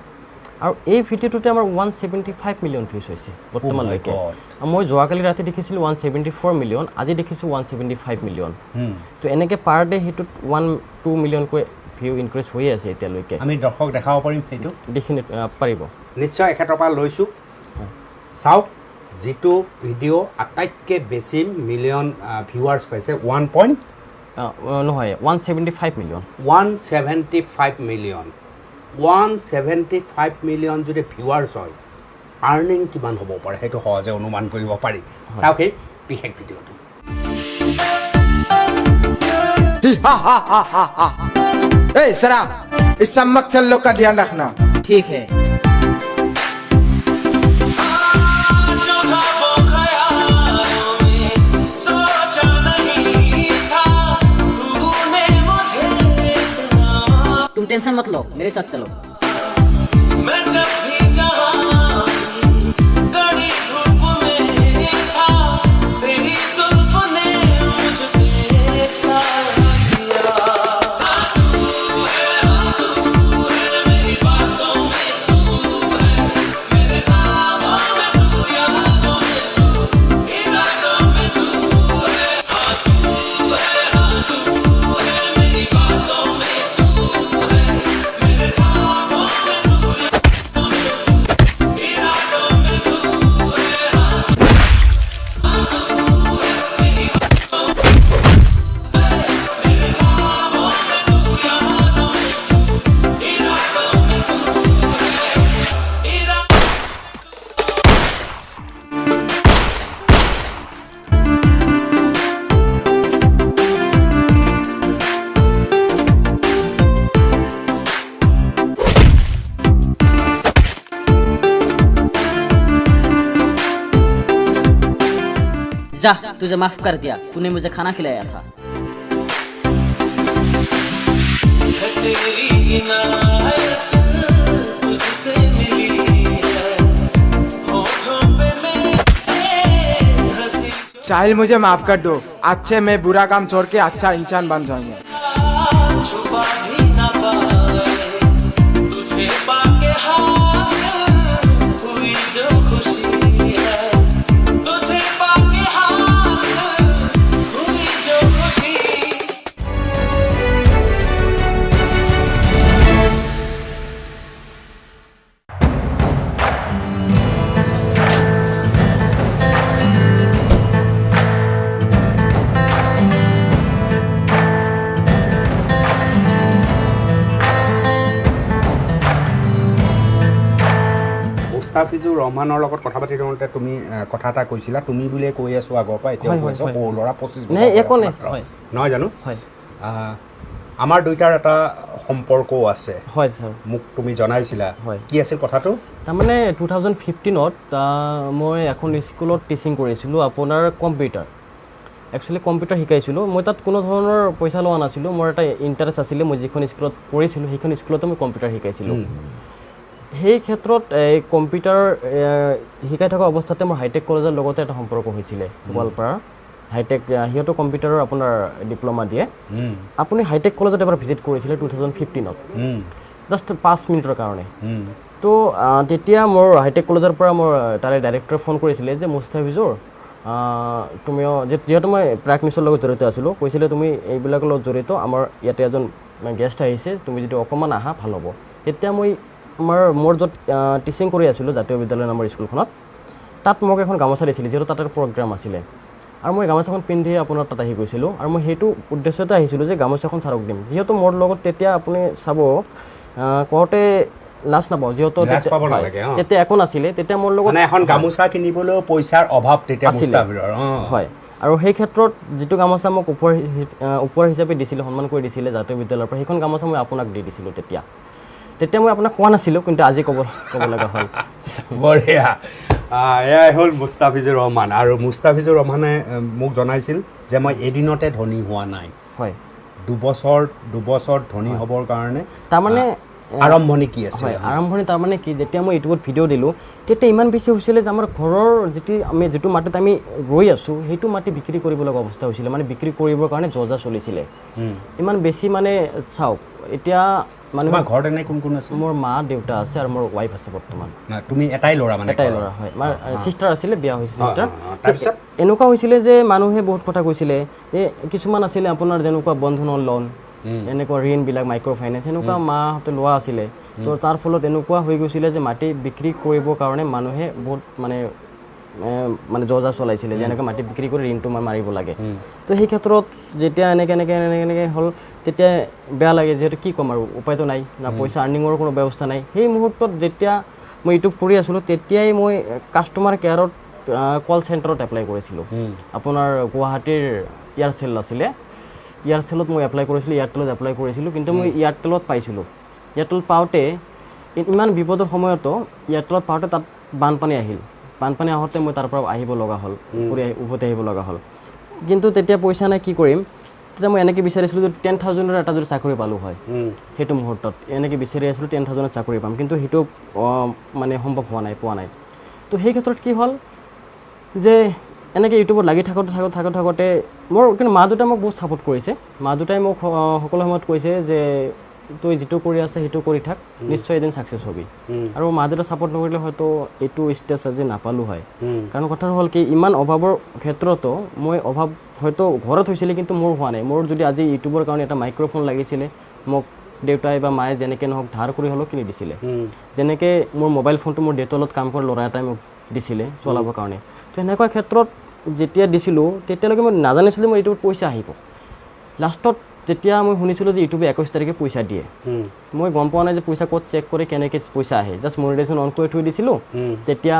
আৰু এই ভিডিঅ'টোতে আমাৰ 175 মিলিয়ন ভিউজ হৈছে বৰ্তমানলৈকে মই যোৱাকালি ৰাতি দেখিছিলোঁ 174 মিলিয়ন আজি দেখিছোঁ 175 মিলিয়ন তো এনেকৈ পাৰ ডে সেইটোত 1-2 মিলিয়নকৈ ভিউ ইনক্ৰিজ হৈ আছে এতিয়ালৈকে আমি দৰ্শক দেখাব পাৰিম সেইটো দেখি পাৰিব নিশ্চয় এখেতৰ পৰা লৈছোঁ চাওক যিটো ভিডিঅ' আটাইতকৈ বেছি মিলিয়ন ভিউৱাৰ্ছ পাইছে 175 মিলিয়ন 175 মিলিয়ন 175 মিলিয়ন যদি ভিউৱাৰ্ছ হয় আৰ্নিং কিমান হ'ব পাৰে সেইটো সহজে অনুমান কৰিব পাৰি চাওক এই বিশেষ ভিডিঅ'টো ए सरा इस सम्मक चल लोग का ध्यान रखना ठीक है तुम टेंशन मत लो मेरे साथ चलो जा तुझे माफ कर दिया तूने मुझे खाना खिलाया था साहिल मुझे माफ कर दो आज से मैं बुरा काम छोड़ के अच्छा इंसान बन जाऊंगा মুস্তাফিজুৰ ৰহমানৰ লগত কথা পাতি থাকোঁতে তুমি কথা এটা কৈছিলা তুমি বুলিয়ে কৈ আছোঁ আগৰ পৰা এতিয়া কৈছোঁ সৰু ল'ৰা 25 বছৰ নহয় জানো হয় আমাৰ দুইটাৰ এটা সম্পৰ্কও আছে হয় ছাৰ মোক তুমি জনাইছিলা কি আছিল কথাটো তাৰমানে 2015ত মই এখন স্কুলত টিচিং কৰিছিলোঁ আপোনাৰ কম্পিউটাৰ একচুৱেলি কম্পিউটাৰ শিকাইছিলোঁ মই তাত কোনো ধৰণৰ পইচা লোৱা নাছিলোঁ মোৰ এটা ইণ্টাৰেষ্ট আছিলে মই যিখন স্কুলত পঢ়িছিলোঁ সেইখন স্কুলতে মই কম্পিউটাৰ শিকাইছিলোঁ সেই ক্ষেত্ৰত এই কম্পিউটাৰ শিকাই থকা অৱস্থাতে মোৰ হাইটেক কলেজৰ লগতে এটা সম্পৰ্ক হৈছিলে গোৱালপাৰা হাইটেক সিহঁতো কম্পিউটাৰৰ আপোনাৰ ডিপ্ল'মা দিয়ে আপুনি হাইটেক কলেজত এবাৰ ভিজিট কৰিছিলে 2015ত জাষ্ট 5 মিনিটৰ কাৰণে তো তেতিয়া মোৰ হাইটেক কলেজৰ পৰা মোৰ তাৰে ডাইৰেক্টৰে ফোন কৰিছিলে যে মুস্তাফিজুৰ তুমিও যিহেতু মই প্ৰাক নিউজৰ লগত জড়িত আছিলোঁ কৈছিলে তুমি এইবিলাকৰ লগত জড়িত আমাৰ ইয়াতে এজন গেষ্ট আহিছে তুমি যদি অকণমান আহা ভাল হ'ব তেতিয়া মই মোৰ য'ত টিচিং কৰি আছিলোঁ জাতীয় বিদ্যালয় নামৰ স্কুলখনত তাত মোক এখন গামোচা দিছিলে যিহেতু তাতে প্ৰগ্ৰাম আছিলে আৰু মই গামোচাখন পিন্ধি আপোনাৰ তাত আহি গৈছিলোঁ আৰু মই সেইটো উদ্দেশ্যতে আহিছিলোঁ যে গামোচাখন ছাৰক দিম যিহেতু মোৰ লগত তেতিয়া আপুনি চাব কওঁতে লাজ নাপাওঁ যিহেতু তেতিয়া একো নাছিলে তেতিয়া মোৰ লগত এখন গামোচা কিনিবলৈও পইচাৰ অভাৱ তেতিয়া মুস্তাফিজুৰ হয় আৰু সেই ক্ষেত্ৰত যিটো গামোচা মোক উপহাৰ হিচাপে দিছিলে সন্মান কৰি দিছিলে জাতীয় বিদ্যালয়ৰ পৰা সেইখন গামোচা মই আপোনাক দি দিছিলোঁ তেতিয়া মই আপোনাক কোৱা নাছিলোঁ কিন্তু আজি ক'ব লগা হ'ল বঢ়িয়া এয়াই হ'ল মুস্তাফিজুৰ ৰহমান আৰু মুস্তাফিজুৰ ৰহমানে মোক জনাইছিল যে মই এদিনতে ধনী হোৱা নাই হয় দুবছৰ ধনী হ'বৰ কাৰণে তাৰমানে আৰম্ভণি কি আছে হয় আৰম্ভণি তাৰমানে কি যেতিয়া মই ইউটিউবত ভিডিঅ' দিলোঁ তেতিয়া ইমান বেছি হৈছিলে যে আমাৰ ঘৰৰ যিটো মাটিত আমি ৰৈ আছোঁ সেইটো মাটি বিক্ৰী কৰিব লগা অৱস্থা হৈছিলে মানে বিক্ৰী কৰিবৰ কাৰণে যজা চলিছিলে ইমান বেছি মানে চাওক এতিয়া মানুহ ঘৰত এনে কোন আছে মোৰ মা দেউতা আছে আৰু মোৰ ৱাইফ আছে বৰ্তমান তুমি এটাই ল'ৰা মানে এটাই ল'ৰা হয় আমাৰ চিষ্টাৰ আছিলে বিয়া হৈছে চিষ্টাৰ এনেকুৱা হৈছিলে যে মানুহে বহুত কথা কৈছিলে যে কিছুমান আছিলে আপোনাৰ যেনেকুৱা বন্ধনৰ লোন এনেকুৱা ঋণবিলাক মাইক্ৰ' ফাইনেন্স এনেকুৱা মাহঁতে লোৱা আছিলে তো তাৰ ফলত এনেকুৱা হৈ গৈছিলে যে মাটি বিক্ৰী কৰিবৰ কাৰণে মানুহে বহুত মানে যজা চলাইছিলে যে এনেকৈ মাটি বিক্ৰী কৰি ঋণটো মাৰিব লাগে তো সেই ক্ষেত্ৰত যেতিয়া এনেকৈ হ'ল তেতিয়া বেয়া লাগে যিহেতু কি ক'ম আৰু উপায়তো নাই না পইচা আৰ্নিঙৰ কোনো ব্যৱস্থা নাই সেই মুহূৰ্তত যেতিয়া মই ইউটিউব কৰি আছিলোঁ তেতিয়াই মই কাষ্টমাৰ কেয়াৰত কল চেণ্টাৰত এপ্লাই কৰিছিলোঁ আপোনাৰ গুৱাহাটীৰ এয়াৰচেল আছিলে এয়াৰচেলত মই এপ্লাই কৰিছিলোঁ এয়াৰটেলত এপ্লাই কৰিছিলোঁ কিন্তু মই এয়াৰটেলত পাইছিলোঁ এয়াৰটেলত পাওঁতে ইমান বিপদৰ সময়তো এয়াৰটেলত পাওঁতে তাত বানপানী আহিল বানপানী আহোঁতে মই তাৰ পৰা আহিব লগা হ'ল উভতি আহিব লগা হ'ল কিন্তু তেতিয়া পইচা নাই কি কৰিম তেতিয়া মই এনেকৈ বিচাৰিছিলোঁ যে 10,000ৰ এটা যদি চাকৰি পালোঁ হয় সেইটো মুহূৰ্তত এনেকৈ বিচাৰি আছিলোঁ 10,000ৰ চাকৰি পাম কিন্তু সেইটো মানে সম্ভৱ পোৱা নাই তো সেই ক্ষেত্ৰত কি হ'ল যে এনেকৈ ইউটিউবত লাগি থাকোঁতে মোৰ কিন্তু মা দেউতাই মোক বহুত ছাপোৰ্ট কৰিছে মা দেউতাই মোক সকলো সময়ত কৈছে যে তই যিটো কৰি আছে সেইটো কৰি থাক নিশ্চয় এদিন ছাকচেছ হ'বি আৰু মা দেউতাই ছাপোৰ্ট নকৰিলে হয়তো এইটো ষ্টেজ আজি নাপালোঁ হয় কাৰণ কথাটো হ'ল কি ইমান অভাৱৰ ক্ষেত্ৰতো মই অভাৱ হয়তো ঘৰত হৈছিলে কিন্তু মোৰ হোৱা নাই মোৰ যদি আজি ইউটিউবৰ কাৰণে এটা মাইক্ৰফোন লাগিছিলে মোক দেউতাই বা মায়ে যেনেকৈ নহওক ধাৰ কৰি হ'লেও কিনি দিছিলে যেনেকৈ মোৰ মোবাইল ফোনটো মোৰ দেউতাৰ লগত কাম কৰা ল'ৰা এটাই মোক দিছিলে চলাবৰ কাৰণে তো এনেকুৱা ক্ষেত্ৰত যেতিয়া দিছিলোঁ তেতিয়ালৈকে মই নাজানিছিলোঁ মই ইউটিউবত পইচা আহিব লাষ্টত যেতিয়া মই শুনিছিলোঁ যে ইউটিউবে 21 তাৰিখে পইচা দিয়ে মই গম পোৱা নাই যে পইচা ক'ত চেক কৰি কেনেকৈ পইচা আহে জাষ্ট মনিটাইজেশ্যন অন কৰি থৈ দিছিলোঁ তেতিয়া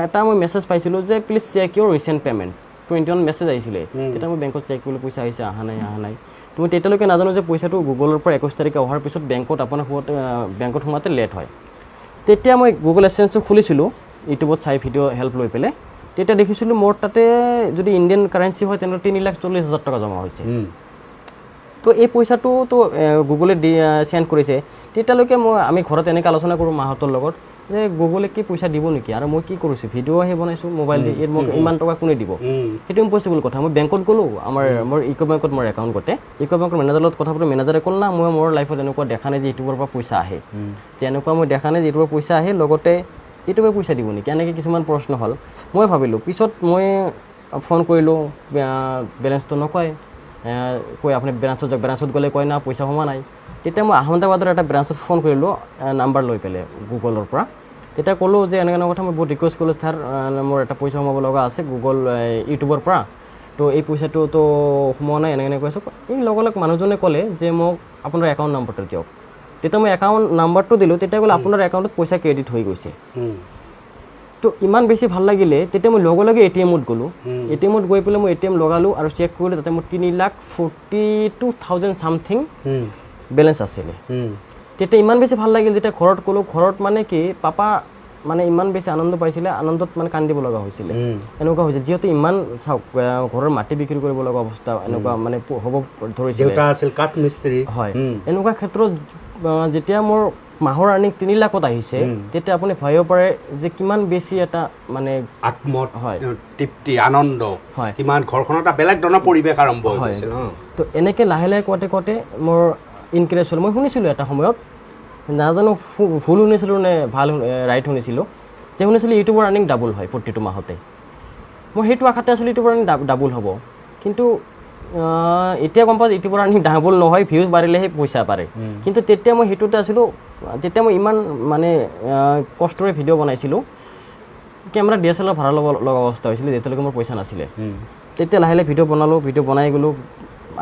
এটা মই মেছেজ পাইছিলোঁ যে please check your recent payment 21 message আহিছিলে তেতিয়া মই বেংকত চেক কৰিলোঁ পইচা আহিছে অহা নাই তো মই তেতিয়ালৈকে নাজানো যে পইচাটো গুগলৰ পৰা 21 তাৰিখে অহাৰ পিছত বেংকত আপোনাৰ বেংকত সোমাওঁতে লেট হয় তেতিয়া মই গুগল এডচেন্সটো খুলিছিলোঁ ইউটিউবত চাই ভিডিঅ' হেল্প লৈ পেলাই তেতিয়া দেখিছিলোঁ মোৰ তাতে যদি ইণ্ডিয়ান কাৰেঞ্চি হয় তেনেহ'লে 3,40,000 টকা জমা হৈছে তো এই পইচাটো তো গুগলে চেণ্ড কৰিছে তেতিয়ালৈকে আমি ঘৰত এনেকৈ আলোচনা কৰোঁ মাহঁতৰ লগত যে গুগলে কি পইচা দিব নেকি আৰু মই কি কৰিছোঁ ভিডিঅ'হে বনাইছোঁ মোবাইল দি ইয়াত মোক ইমান টকা কোনে দিব সেইটো ইম্পচিবল কথা মই বেংকত গ'লোঁ মোৰ ইউকো বেংকত মোৰ একাউণ্ট গোটে ইউকো বেংকৰ মেনেজাৰৰ লগত কথা পাতি মেনেজাৰে ক'ল না মই মোৰ লাইফত এনেকুৱা দেখা নাই যে ইউটিউবৰ পৰা পইচা আহে তেনেকুৱা মই দেখা নাই যে ইউটিউবৰ পইচা আহে লগতে ইউটিউবে পইচা দিব নেকি এনেকৈ কিছুমান প্ৰশ্ন হ'ল মই ভাবিলোঁ পিছত মই ফোন কৰিলোঁ বেলেঞ্চটো নকয় কৈ আপুনি ব্ৰাঞ্চত যাওক ব্ৰাঞ্চত গ'লে কয় না পইচা সোমোৱা নাই তেতিয়া মই আহমেদাবাদৰ এটা ব্ৰাঞ্চত ফোন কৰিলোঁ নাম্বাৰ লৈ পেলাই গুগলৰ পৰা তেতিয়া ক'লোঁ যে এনেকুৱা কথা মই বহুত ৰিকুৱেষ্ট কৰিলোঁ ছাৰ মোৰ এটা পইচা সোমাব লগা আছে গুগল ইউটিউবৰ পৰা তো এই পইচাটোতো সোমোৱা নাই এনেকৈ কৈছোঁ এই লগ মানুহজনে ক'লে যে মোক আপোনাৰ একাউণ্ট নাম্বাৰটো দিয়ক তেতিয়া মই একাউণ্ট নাম্বাৰটো দিলোঁ তেতিয়া ক'লে আপোনাৰ একাউণ্টত পইচা ক্ৰেডিট হৈ গৈছে তো ইমান বেছি ভাল লাগিলে তেতিয়া মই লগে এটিএমত গ'লোঁ এটিএমত গৈ পেলাই মই এটিএম লগালোঁ আৰু চেক কৰিলোঁ তাতে মোৰ 3,42,000 ছামথিং বেলেঞ্চ আছিলে তেতিয়া ইমান বেছি ভাল লাগিল যেতিয়া ঘৰত ক'লোঁ ঘৰত মানে কি পাপা মানে ইমান বেছি আনন্দ পাইছিলে আনন্দত মানে কান্দিব লগা হৈছিলে এনেকুৱা হৈছিল যিহেতু ইমান চাওক ঘৰৰ মাটি বিক্ৰী কৰিব লগা অৱস্থা এনেকুৱা মানে হ'ব ধৰিছিলে হয় এনেকুৱা ক্ষেত্ৰত যেতিয়া মোৰ মাহৰ আৰ্নিং 3 লাখত আহিছে তেতিয়া আপুনি ভাবিব পাৰে যে কিমান বেছি এটা মানে তৃপ্তি আনন্দ হয় কিমান ঘৰখনত এটা বেলেগ ধৰণৰ পৰিৱেশ আৰম্ভ হৈছিল তো এনেকৈ লাহে কওঁতে মোৰ ইনক্ৰিজ হ'ল মই শুনিছিলোঁ এটা সময়ত নাজানো ভুল শুনিছিলোঁ নে ভাল ৰাইট শুনিছিলোঁ যে শুনিছিলোঁ ইউটিউবৰ আৰ্নিং ডাবল হয় প্ৰতিটো মাহতে মই সেইটো আশাতে আছিলোঁ ইউটিউবৰ আৰ্নিং ডাবল হ'ব কিন্তু এতিয়া গম পাওঁ যে ইউটিউবৰ আৰ্নিং ডাবল নহয় ভিউজ বাঢ়িলেহে পইচা পাৰে কিন্তু তেতিয়া মই সেইটোতে আছিলোঁ তেতিয়া মই ইমান মানে কষ্টৰে ভিডিঅ' বনাইছিলোঁ কেমেৰা DSLR ভাড়া ল'ব লগা অৱস্থা হৈছিলে যেতিয়ালৈকে মোৰ পইচা নাছিলে তেতিয়া লাহে ভিডিঅ' বনালোঁ ভিডিঅ' বনাই গ'লোঁ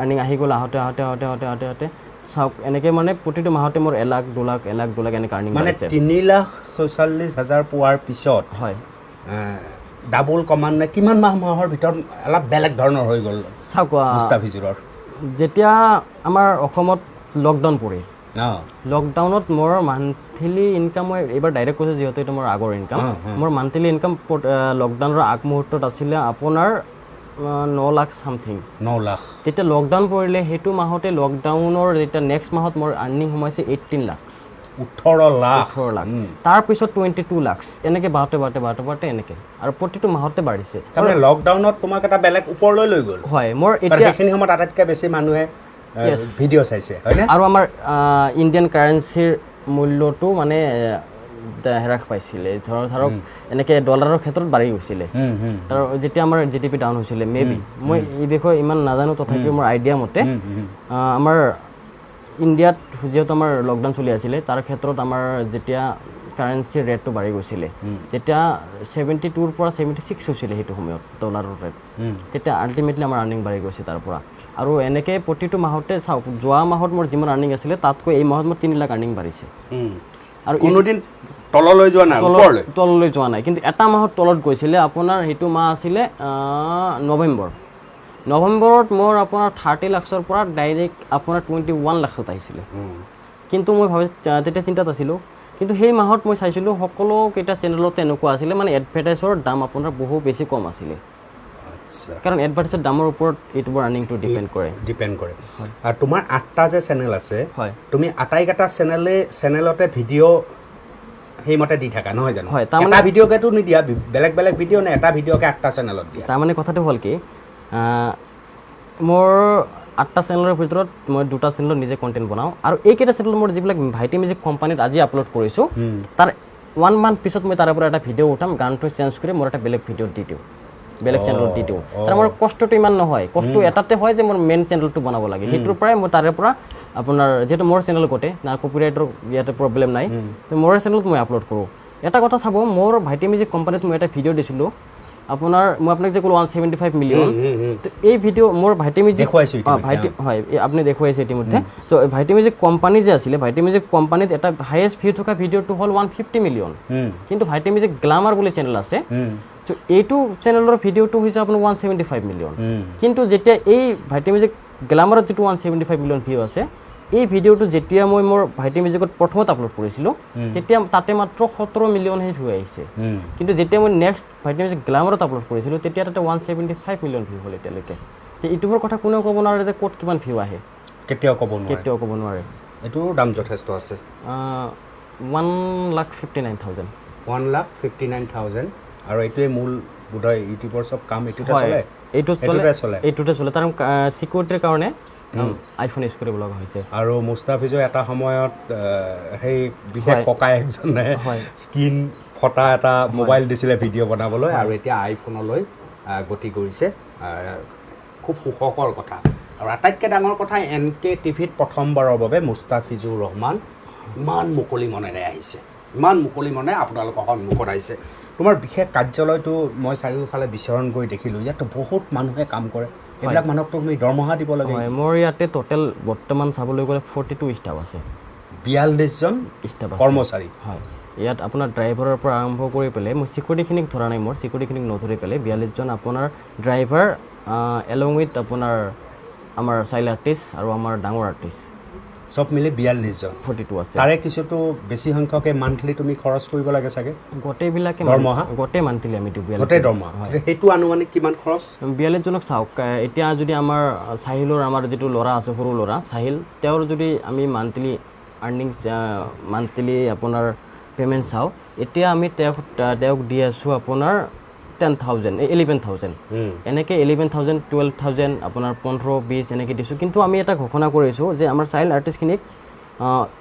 আৰ্নিং আহি গ'ল আহোঁতে চাওক এনেকৈ মানে প্ৰতিটো মাহতে মোৰ 1 লাখ 2 লাখ 1 লাখ 2 লাখ এনেকৈ আৰ্নিং মানে 3,44,000 পোৱাৰ পিছত হয় ডাবল কমান নে কিমান মাহৰ ভিতৰত অলপ বেলেগ ধৰণৰ হৈ গ'ল চাওক মুস্তাফিজুৰৰ যেতিয়া আমাৰ অসমত লকডাউন পৰিল লকডাউনত মোৰ মান্থলি ইনকাম মই এইবাৰ ডাইৰেক্ট কৈছোঁ যিহেতু এইটো মোৰ আগৰ ইনকাম মোৰ মান্থলি ইনকাম লকডাউনৰ আগমুহূৰ্তত আছিলে আপোনাৰ 9 লাখ ছামথিং 9 লাখ তেতিয়া লকডাউন পৰিলে সেইটো মাহতে লকডাউনৰ যেতিয়া নেক্সট মাহত মোৰ আৰ্নিং সোমাইছে 18 লাখ 18 লাখ তাৰপিছত 22 লাখ এনেকৈ বাঢ়োতে এনেকৈ আৰু প্ৰতিটো মাহতে বাঢ়িছে তাৰমানে লকডাউনত তোমাক এটা বেলেগ ওপৰলৈ লৈ গ'ল হয় মোৰ এতিয়া সেইখিনি সময়ত আটাইতকৈ বেছি মানুহে ভিডিঅ' চাইছে হয়নে আৰু আমাৰ ইণ্ডিয়ান কাৰেঞ্চিৰ মূল্যটো মানে হ্ৰাস পাইছিলে ধৰক এনেকৈ ডলাৰৰ ক্ষেত্ৰত বাঢ়ি গৈছিলে তাৰ যেতিয়া আমাৰ GDP ডাউন হৈছিলে মেবি মই এই বিষয়ে ইমান নাজানো তথাপিও মোৰ আইডিয়া মতে আমাৰ ইণ্ডিয়াত যিহেতু আমাৰ লকডাউন চলি আছিলে তাৰ ক্ষেত্ৰত আমাৰ যেতিয়া কাৰেঞ্চিৰ ৰেটটো বাঢ়ি গৈছিলে তেতিয়া 72ৰ পৰা 76 হৈছিলে সেইটো সময়ত ডলাৰৰ ৰেট তেতিয়া আল্টিমেটলি আমাৰ আৰ্নিং বাঢ়ি গৈছে তাৰ পৰা আৰু এনেকৈ প্ৰতিটো মাহতে চাওক যোৱা মাহত মোৰ যিমান আৰ্নিং আছিলে তাতকৈ এই মাহত মোৰ 3 লাখ আৰ্নিং বাঢ়িছে আৰু কোনোদিন তললৈ যোৱা নাই ওপৰলৈ তললৈ যোৱা নাই কিন্তু এটা মাহত তলত গৈছিলে আপোনাৰ সেইটো মাহ আছিলে নৱেম্বৰত মোৰ আপোনাৰ 30 লাখৰ পৰা ডাইৰেক্ট আপোনাৰ 21 লাখত আহিছিলে কিন্তু মই তেতিয়া চিন্তাত আছিলোঁ কিন্তু সেই মাহত মই চাইছিলোঁ সকলোকেইটা চেনেলত এনেকুৱা আছিলে মানে এডভাৰটাইজৰ দাম আপোনাৰ বহু বেছি কম আছিলে কাৰণ এডভাৰটাইজৰ দামৰ ওপৰত ইউটিউবৰ আৰ্নিংটো ডিপেণ্ড কৰে আৰু তোমাৰ 8টা যে চেনেল আছে হয় তুমি আটাইকেইটা চেনেলতে ভিডিঅ' সেইমতে দি থাকা নহয় জানো হয় এটা ভিডিঅ'কেতো নিদিয়া বেলেগ বেলেগ ভিডিঅ' নে এটা ভিডিঅ'কে 8টা চেনেলত দিয়া তাৰমানে কথাটো হ'ল কি মোৰ 8টা চেনেলৰ ভিতৰত মই 2টা চেনেলত নিজে কণ্টেণ্ট বনাওঁ আৰু এইকেইটা চেনেল মোৰ যিবিলাক ভাইটি মিউজিক কোম্পানীত আজি আপলোড কৰিছোঁ তাৰ 1 মান্থ পিছত মই তাৰে পৰা এটা ভিডিঅ' উঠাম গানটো চেঞ্জ কৰি মোৰ এটা বেলেগ ভিডিঅ' দি দিওঁ বেলেগ চেনেলত দি দিওঁ তাৰ মোৰ কষ্টটো ইমান নহয় কষ্ট এটাতে হয় যে মোৰ মেইন চেনেলটো বনাব লাগে সেইটোৰ পৰাই মই তাৰে পৰা আপোনাৰ যিহেতু মোৰ চেনেল গোটে না কপিৰাইটৰ ইয়াতে প্ৰব্লেম নাই মোৰ চেনেলত মই আপলোড কৰোঁ এটা কথা চাব মোৰ ভাইটি মিউজিক কোম্পানীত মই এটা ভিডিঅ' দিছিলোঁ আপোনাৰ মই আপোনাক যে ক'লো 175 মিলিয়ন তো এই ভিডিঅ' মোৰ ভাইটি মিউজিক ভাইটি হয় আপুনি দেখুৱাইছে ইতিমধ্যে তো ভাইটি মিউজিক কোম্পানী যে আছিলে ভাইটি মিউজিক কোম্পানীত এটা হাইয়েষ্ট ভিউ থকা ভিডিঅ'টো হ'ল 150 মিলিয়ন কিন্তু ভাইটি মিউজিক গ্লামাৰ বুলি চেনেল আছে তো এইটো চেনেলৰ ভিডিঅ'টো হৈছে আপোনাৰ 175 মিলিয়ন কিন্তু যেতিয়া এই ভাইটি মিউজিক গ্লামাৰত যিটো 175 মিলিয়ন ভিউ আছে এই ভিডিঅ'টো যেতিয়া মই মোৰ ভাইটি মিউজিকত প্ৰথমত আপলোড কৰিছিলোঁ তেতিয়া তাতে মাত্ৰ 17 মিলিয়নহে ভিউ আহিছে কিন্তু যেতিয়া মই নেক্সট ভাইটি মিউজিক গ্লামাৰত আপলোড কৰিছিলোঁ তেতিয়া তাতে 175 মিলিয়ন ভিউ হ'ল এতিয়ালৈকে তো ইউটিউবৰ কথা কোনেও ক'ব নোৱাৰে যে ক'ত কিমান ভিউ আহে কেতিয়াও ক'ব নোৱাৰে এইটো দাম যথেষ্ট আছে 1,59,000 1,59,000 আৰু এইটোৱে মূল বোধহয় ইউটিউবৰ চব কাম এইটোতে চলে তাৰ চিকিউৰিটিৰ কাৰণে আইফোন ইউজ কৰিব লগা হৈছে আৰু মুস্তাফিজৰ এটা সময়ত সেই বিশেষ ককাই একজনে স্ক্ৰীন ফটা এটা মোবাইল দিছিলে ভিডিঅ' বনাবলৈ আৰু এতিয়া আইফোনলৈ গতি কৰিছে খুব সুখকৰ কথা আৰু আটাইতকৈ ডাঙৰ কথা NK টিভিত প্ৰথমবাৰৰ বাবে মুস্তাফিজুৰ ৰহমান ইমান মুকলি মনেৰে আহিছে ইমান মুকলি মনে আপোনালোকৰ সন্মুখত আহিছে তোমাৰ বিশেষ কাৰ্যালয়টো মই চাৰিওফালে বিচৰণ কৰি দেখিলোঁ ইয়াতো বহুত মানুহে কাম কৰে এইবিলাক মানুহকতো তুমি দৰমহা দিব লাগে হয় মোৰ ইয়াতে টোটেল বৰ্তমান চাবলৈ গ'লে 42 ষ্টাফ আছে 42 জন ষ্টাফ কৰ্মচাৰী হয় ইয়াত আপোনাৰ ড্ৰাইভাৰৰ পৰা আৰম্ভ কৰি পেলাই মই চিকিউৰিটিখিনিক ধৰা নাই মোৰ চিকিউৰিটিখিনিক নধৰি পেলাই 42 জন আপোনাৰ ড্ৰাইভাৰ এলং উইথ আপোনাৰ আমাৰ চাইল্ড আৰ্টিষ্ট আৰু আমাৰ ডাঙৰ আৰ্টিষ্ট সব মিলি 42 জন 42 আছে তাৰে কিছুতো বেছি সংখ্যকে মান্থলি তুমি খৰচ কৰিব লাগে চাগে গোটেইবিলাকে দৰমহা গোটেই মান্থলি আমি দিওঁ গোটেই দৰমহা সেইটো আনুমানিক কিমান খৰচ 42 জনক চাওক এতিয়া যদি আমাৰ চাহিলৰ আমাৰ যিটো ল'ৰা আছে সৰু ল'ৰা চাহিল তেওঁৰ যদি আমি মান্থলি আৰ্নিংছ মান্থলি আপোনাৰ পে'মেণ্ট চাওঁ এতিয়া আমি তেওঁক দি আছোঁ আপোনাৰ 10,000 11,000 এনেকৈ 11,000 12,000 আপোনাৰ 15-20 এনেকৈ দিছোঁ কিন্তু আমি এটা ঘোষণা কৰিছোঁ যে আমাৰ চাইল্ড আৰ্টিষ্টখিনিক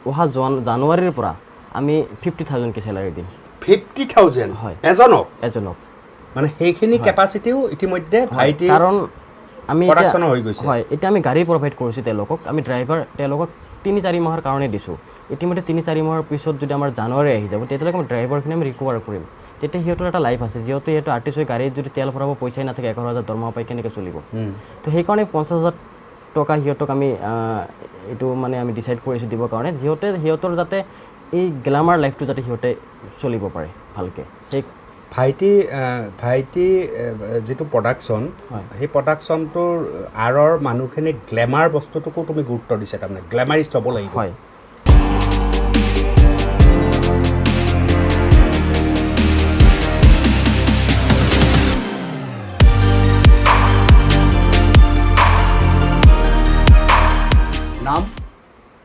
অহা জানুৱাৰীৰ পৰা আমি 50,000কৈ চেলাৰী দিম 50,000 হয় এজনক মানে সেইখিনি কেপাচিটিও ইতিমধ্যে ভাইটি কাৰণ আমি প্ৰডাকশ্যন হৈ গৈছে হয় এতিয়া আমি গাড়ী প্ৰভাইড কৰিছোঁ তেওঁলোকক আমি ড্ৰাইভাৰ তেওঁলোকক 3-4 মাহৰ কাৰণে দিছোঁ ইতিমধ্যে 3-4 মাহৰ পিছত যদি আমাৰ জানুৱাৰী আহি যাব তেতিয়ালৈকে আমি ড্ৰাইভাৰখিনি আমি ৰিকভাৰ কৰিম তেতিয়া সিহঁতৰ এটা লাইফ আছে যিহেতু সিহঁতৰ আৰ্টিষ্ট হৈ গাড়ীত যদি তেল ভৰাব পইচাই নাথাকে 11,000 দৰমহা পাই কেনেকৈ চলিব তো সেইকাৰণে 50,000 টকা সিহঁতক আমি এইটো মানে আমি ডিচাইড কৰিছোঁ দিবৰ কাৰণে সিহঁতৰ যাতে এই গ্লামাৰ লাইফটো যাতে সিহঁতে চলিব পাৰে ভালকৈ সেই ভাইটি যিটো প্ৰডাকশ্যন সেই প্ৰডাকশ্যনটোৰ আঁৰৰ মানুহখিনি গ্লেমাৰ বস্তুটোকো তুমি গুৰুত্ব দিছা তাৰমানে গ্লেমাৰিষ্ট হ'ব লাগিব হয় নাম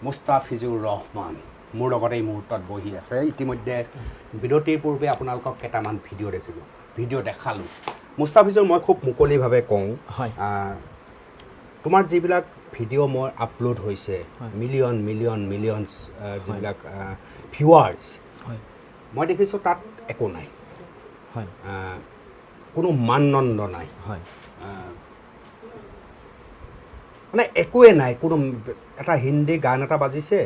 মুস্তাফিজুৰ ৰহমান মোৰ লগত এই মুহূৰ্তত বহি আছে ইতিমধ্যে বিৰতিৰ পূৰ্বে আপোনালোকক কেইটামান ভিডিঅ' দেখালোঁ মুস্তাফিজুৰ মই খুব মুকলিভাৱে কওঁ তোমাৰ যিবিলাক ভিডিঅ' মই আপলোড হৈছে মিলিয়নছ যিবিলাক ভিউৱাৰ্ছ মই দেখিছোঁ তাত একো নাই কোনো মানদণ্ড নাই মানে একোৱে নাই কোনো এটা হিন্দী গান এটা বাজিছে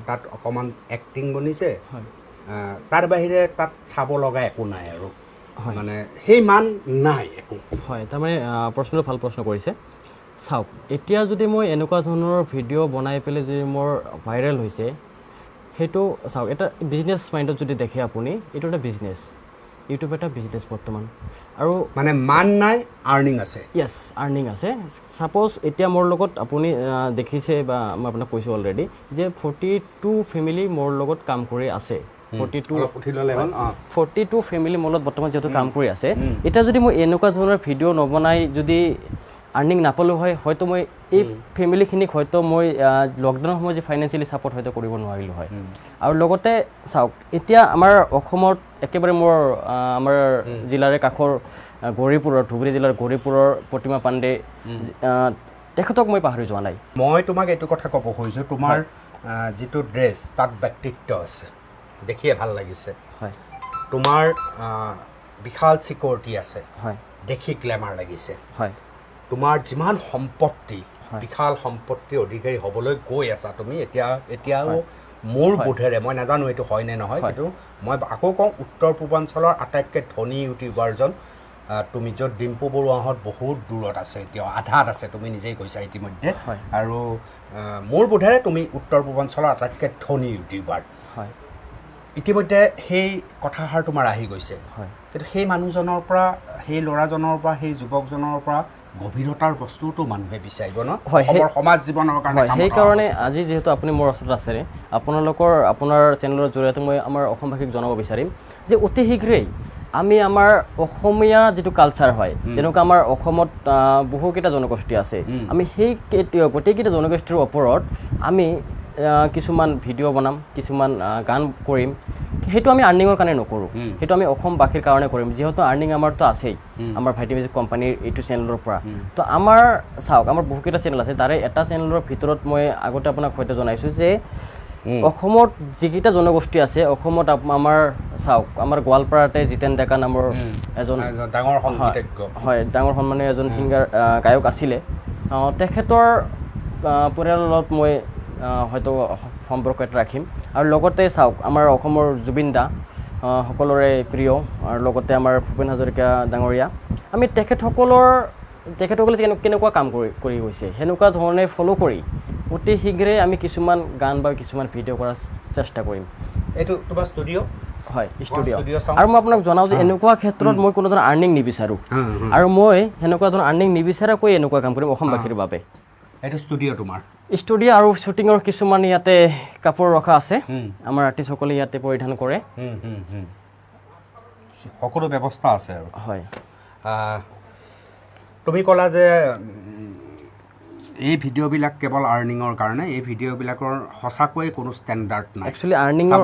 তাত অকণমান এক্টিং বনিছে তাৰ বাহিৰে তাত চাব লগা একো নাই আৰু মানে সেই মান নাই একো হয় তাৰমানে প্ৰশ্নটো ভাল প্ৰশ্ন কৰিছে চাওক এতিয়া যদি মই এনেকুৱা ধৰণৰ ভিডিঅ' বনাই পেলাই যদি মোৰ ভাইৰেল হৈছে সেইটো চাওক এটা বিজনেছ মাইণ্ডত যদি দেখে আপুনি এইটো এটা বিজনেছ ইউটিউব এটা বিজনেছ বৰ্তমান আৰু মানে মান নাই আৰ্নিং আছে য়েছ আৰ্নিং আছে ছাপ'জ এতিয়া মোৰ লগত আপুনি দেখিছে বা মই আপোনাক কৈছোঁ অলৰেডি যে 42 ফেমিলি মোৰ লগত কাম কৰি আছে 42 ফেমিলি মোৰ লগত বৰ্তমান যিহেতু কাম কৰি আছে এতিয়া যদি মই এনেকুৱা ধৰণৰ ভিডিঅ' নবনাই যদি আৰ্নিং নাপালোঁ হয় হয়তো মই এই ফেমিলিখিনিক হয়তো মই লকডাউনৰ সময়ত যে ফাইনেন্সিয়েলি ছাপৰ্ট হয়তো কৰিব নোৱাৰিলোঁ হয় আৰু লগতে চাওক এতিয়া আমাৰ অসমত একেবাৰে মোৰ আমাৰ জিলাৰে কাষৰ গৌৰীপুৰৰ ধুবুৰী জিলাৰ গৌৰীপুৰৰ প্ৰতিমা পাণ্ডে তেখেতক মই পাহৰি যোৱা নাই মই তোমাক এইটো কথা ক'ব খুজিছোঁ তোমাৰ যিটো ড্ৰেছ তাত ব্যক্তিত্ব আছে দেখিয়ে ভাল লাগিছে হয় তোমাৰ বিশাল চিকিউৰিটি আছে হয় দেখি গ্লেমাৰ লাগিছে হয় তোমাৰ যিমান সম্পত্তি বিশাল সম্পত্তিৰ অধিকাৰী হ'বলৈ গৈ আছা তুমি এতিয়াও মোৰ বোধেৰে মই নাজানো এইটো হয় নে নহয় কিন্তু মই আকৌ কওঁ উত্তৰ পূৰ্বাঞ্চলৰ আটাইতকৈ ধনী ইউটিউবাৰজন তুমি য'ত ডিম্পু বৰুৱাহঁত বহুত দূৰত আছে এতিয়াও আধাত আছে তুমি নিজেই কৈছা ইতিমধ্যে আৰু মোৰ বোধেৰে তুমি উত্তৰ পূৰ্বাঞ্চলৰ আটাইতকৈ ধনী ইউটিউবাৰ হয় ইতিমধ্যে সেই কথাষাৰ তোমাৰ আহি গৈছে কিন্তু সেই মানুহজনৰ পৰা সেই ল'ৰাজনৰ পৰা সেই যুৱকজনৰ পৰা গভীৰতাৰ বস্তুটো মানুহে বিচাৰিব ন অসমৰ সমাজ জীৱনৰ কাৰণে সেইকাৰণে আজি যিহেতু আপুনি মোৰ ওচৰত আছে আপোনাৰ চেনেলৰ জৰিয়তে মই আমাৰ অসমবাসীক জনাব বিচাৰিম যে অতি শীঘ্ৰেই আমি আমাৰ অসমীয়া যিটো কালচাৰ হয় যেনেকুৱা আমাৰ অসমত বহুকেইটা জনগোষ্ঠী আছে আমি সেই গোটেইকেইটা জনগোষ্ঠীৰ ওপৰত আমি কিছুমান ভিডিঅ' বনাম কিছুমান গান কৰিম সেইটো আমি আৰ্নিঙৰ কাৰণে নকৰোঁ সেইটো আমি অসমবাসীৰ কাৰণে কৰিম যিহেতু আৰ্নিং আমাৰতো আছেই আমাৰ ভাইটি মিউজিক কোম্পানীৰ এইটো চেনেলৰ পৰা তো আমাৰ চাওক আমাৰ বহুকেইটা চেনেল আছে তাৰে এটা চেনেলৰ ভিতৰত মই আগতে আপোনাক হয়তো জনাইছোঁ যে অসমত যিকেইটা জনগোষ্ঠী আছে অসমত আমাৰ চাওক আমাৰ গোৱালপাৰাতে জিতেন ডেকা নামৰ এজন ডাঙৰ সংগীতজ্ঞ হয় ডাঙৰ সন্মানীয় এজন ছিংগাৰ গায়ক আছিলে তেখেতৰ পৰিয়ালৰ লগত মই হয়তো সম্পৰ্ক এটা ৰাখিম আৰু লগতে চাওক আমাৰ অসমৰ জুবিন দা সকলোৰে প্ৰিয় আৰু লগতে আমাৰ ভূপেন হাজৰিকা ডাঙৰীয়া আমি তেখেতসকলে কেনেকুৱা কাম কৰি গৈছে সেনেকুৱা ধৰণে ফ'ল' কৰি অতি শীঘ্ৰে আমি কিছুমান গান বা কিছুমান ভিডিঅ' কৰাৰ চেষ্টা কৰিম এইটো তোমাৰ ষ্টুডিঅ' হয় ষ্টুডিঅ' আৰু মই আপোনাক জনাওঁ যে এনেকুৱা ক্ষেত্ৰত মই কোনো ধৰণৰ আৰ্নিং নিবিচাৰোঁ আৰু মই সেনেকুৱা ধৰণৰ আৰ্নিং নিবিচাৰাকৈ এনেকুৱা কাম কৰিম অসমবাসীৰ বাবে এইটো ষ্টুডিঅ' তোমাৰ ষ্টুডিঅ' আৰু শ্বুটিঙৰ কিছুমান ইয়াতে কাপোৰ ৰখা আছে আমাৰ আৰ্টিষ্টসকলে ইয়াতে পৰিধান কৰে সকলো ব্যৱস্থা আছে আৰু হয় তুমি ক'লা যে এই ভিডিঅ'বিলাক কেৱল আৰ্নিঙৰ কাৰণে এই ভিডিঅ'বিলাকৰ সঁচাকৈয়ে কোনো ষ্টেণ্ডাৰ্ড নাই একচুৱেলি আৰ্নিঙৰ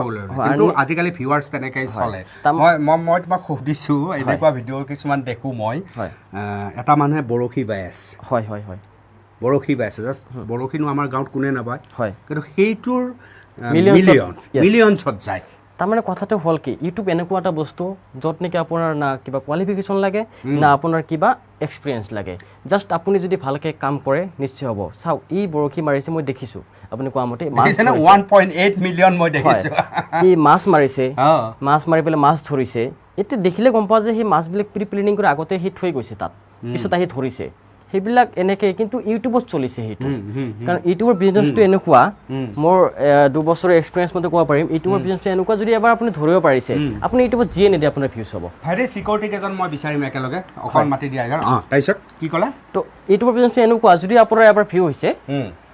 কিন্তু আজিকালি ভিউৱাৰ্ছ তেনেকৈ চলে মই তোমাক সুধিছোঁ এনেকুৱা ভিডিঅ' কিছুমান দেখোঁ মই এটা মানুহে বৰশী বাই আছে হয় হয় হয় বৰশী বাই আছে জাষ্ট বৰশীনো আমাৰ গাঁৱত কোনে নাবায় হয় কিন্তু সেইটোৰ মিলিয়নছত মিলিয়নছত যায় তাৰমানে কথাটো হ'ল কি ইউটিউব এনেকুৱা এটা বস্তু য'ত নেকি আপোনাৰ না কিবা কোৱালিফিকেশ্যন লাগে না আপোনাৰ কিবা এক্সপিৰিয়েঞ্চ লাগে জাষ্ট আপুনি যদি ভালকৈ কাম কৰে নিশ্চয় হ'ব চাওক ই বৰশী মাৰিছে মই দেখিছোঁ আপুনি কোৱা মতে 1.8 মিলিয়ন মই দেখিছোঁ ই মাছ মাৰিছে মাছ মাৰি পেলাই মাছ ধৰিছে এতিয়া দেখিলে গম পোৱা যে সেই মাছবিলাক প্ৰি প্লেনিং কৰি আগতে সি থৈ গৈছে তাত পিছত আহি ধৰিছে সেইবিলাক এনেকৈ কিন্তু ইউটিউবত চলিছে সেইটো কাৰণ ইউটিউবৰ বিজনেছটো এনেকুৱা মোৰ 2 বছৰৰ এক্সপিৰিয়েঞ্চ মতে ক'ব পাৰিম ইউটিউবৰ বিজনেছটো এনেকুৱা যদি এবাৰ আপুনি ধৰিব পাৰিছে আপুনি ইউটিউবত যিয়ে নিদিয়ে আপোনাৰ ভিউজ হ'ব ভাইটি চিকিউৰিটি কেইজন মই বিচাৰিম একেলগে অকল মাতি দিয়া তাৰপিছত কি ক'লা তো ইউটিউবৰ বিজনেছটো এনেকুৱা যদি আপোনাৰ এবাৰ ভিউ হৈছে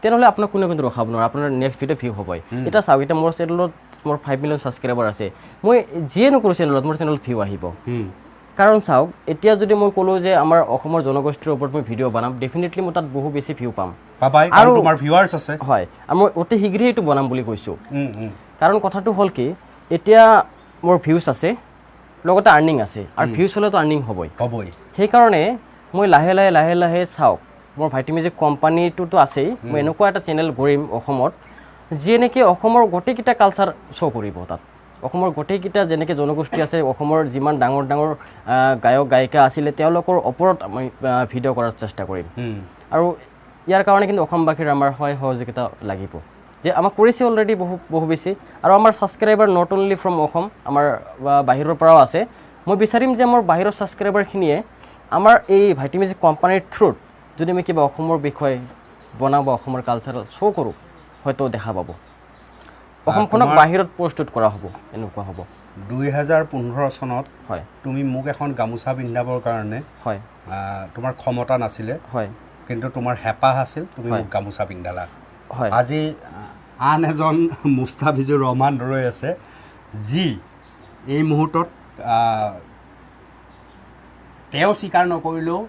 তেনেহ'লে আপোনাক কোনে কিন্তু ৰখাব নোৱাৰে আপোনাৰ নেক্সট ভিডিঅ' ভিউ হ'বই এতিয়া চাওক এতিয়া মোৰ চেনেলত মোৰ 5 মিলিয়ন ছাবস্ক্ৰাইবাৰ আছে মই যিয়ে নকৰোঁ চেনেলত মোৰ চেনেলত ভিউ আহিব কাৰণ চাওক এতিয়া যদি মই ক'লোঁ যে আমাৰ অসমৰ জনগোষ্ঠীৰ ওপৰত মই ভিডিঅ' বনাম ডেফিনেটলি মই তাত বহু বেছি ভিউ পাম আৰু তোমাৰ ভিউৱাৰ্ছ আছে হয় আৰু মই অতি শীঘ্ৰেই এইটো বনাম বুলি কৈছোঁ কাৰণ কথাটো হ'ল কি এতিয়া মোৰ ভিউজ আছে লগতে আৰ্নিং আছে আৰু ভিউজ হ'লেতো আৰ্নিং হ'বই সেইকাৰণে মই লাহে লাহে চাওক মোৰ ভাইটি মিউজিক কোম্পানীটোতো আছেই মই এনেকুৱা এটা চেনেল গঢ়িম অসমত যিয়ে নেকি অসমৰ গোটেইকেইটা কালচাৰ শ্ব' কৰিব তাত অসমৰ গোটেইকেইটা যেনেকৈ জনগোষ্ঠী আছে অসমৰ যিমান ডাঙৰ গায়ক গায়িকা আছিলে তেওঁলোকৰ ওপৰত আমি ভিডিঅ' কৰাৰ চেষ্টা কৰিম আৰু ইয়াৰ কাৰণে কিন্তু অসমবাসীৰ আমাৰ সহযোগিতা লাগিব যে আমাক কৰিছে অলৰেডি বহু বেছি আৰু আমাৰ subscriber not only from Assam আমাৰ বাহিৰৰ পৰাও আছে মই বিচাৰিম যে আমাৰ বাহিৰৰ ছাবস্ক্ৰাইবাৰখিনিয়ে আমাৰ এই ভাইটি মিউজিক কোম্পানীৰ থ্ৰুত যদি আমি কিবা অসমৰ বিষয়ে বনাওঁ বা অসমৰ কালচাৰেল শ্ব' কৰোঁ হয়তো দেখা পাব অসমখনক বাহিৰত প্ৰস্তুত কৰা হ'ব এনেকুৱা হ'ব 2015 চনত হয় তুমি মোক এখন গামোচা পিন্ধাবৰ কাৰণে হয় তোমাৰ ক্ষমতা নাছিলে হয় কিন্তু তোমাৰ হেঁপাহ আছিল তুমি হয়। মোক গামোচা পিন্ধালা হয় আজি আন এজন মুস্তাফিজুৰ ৰহমান ৰৈ আছে যি এই মুহূৰ্তত তেওঁ স্বীকাৰ নকৰিলেও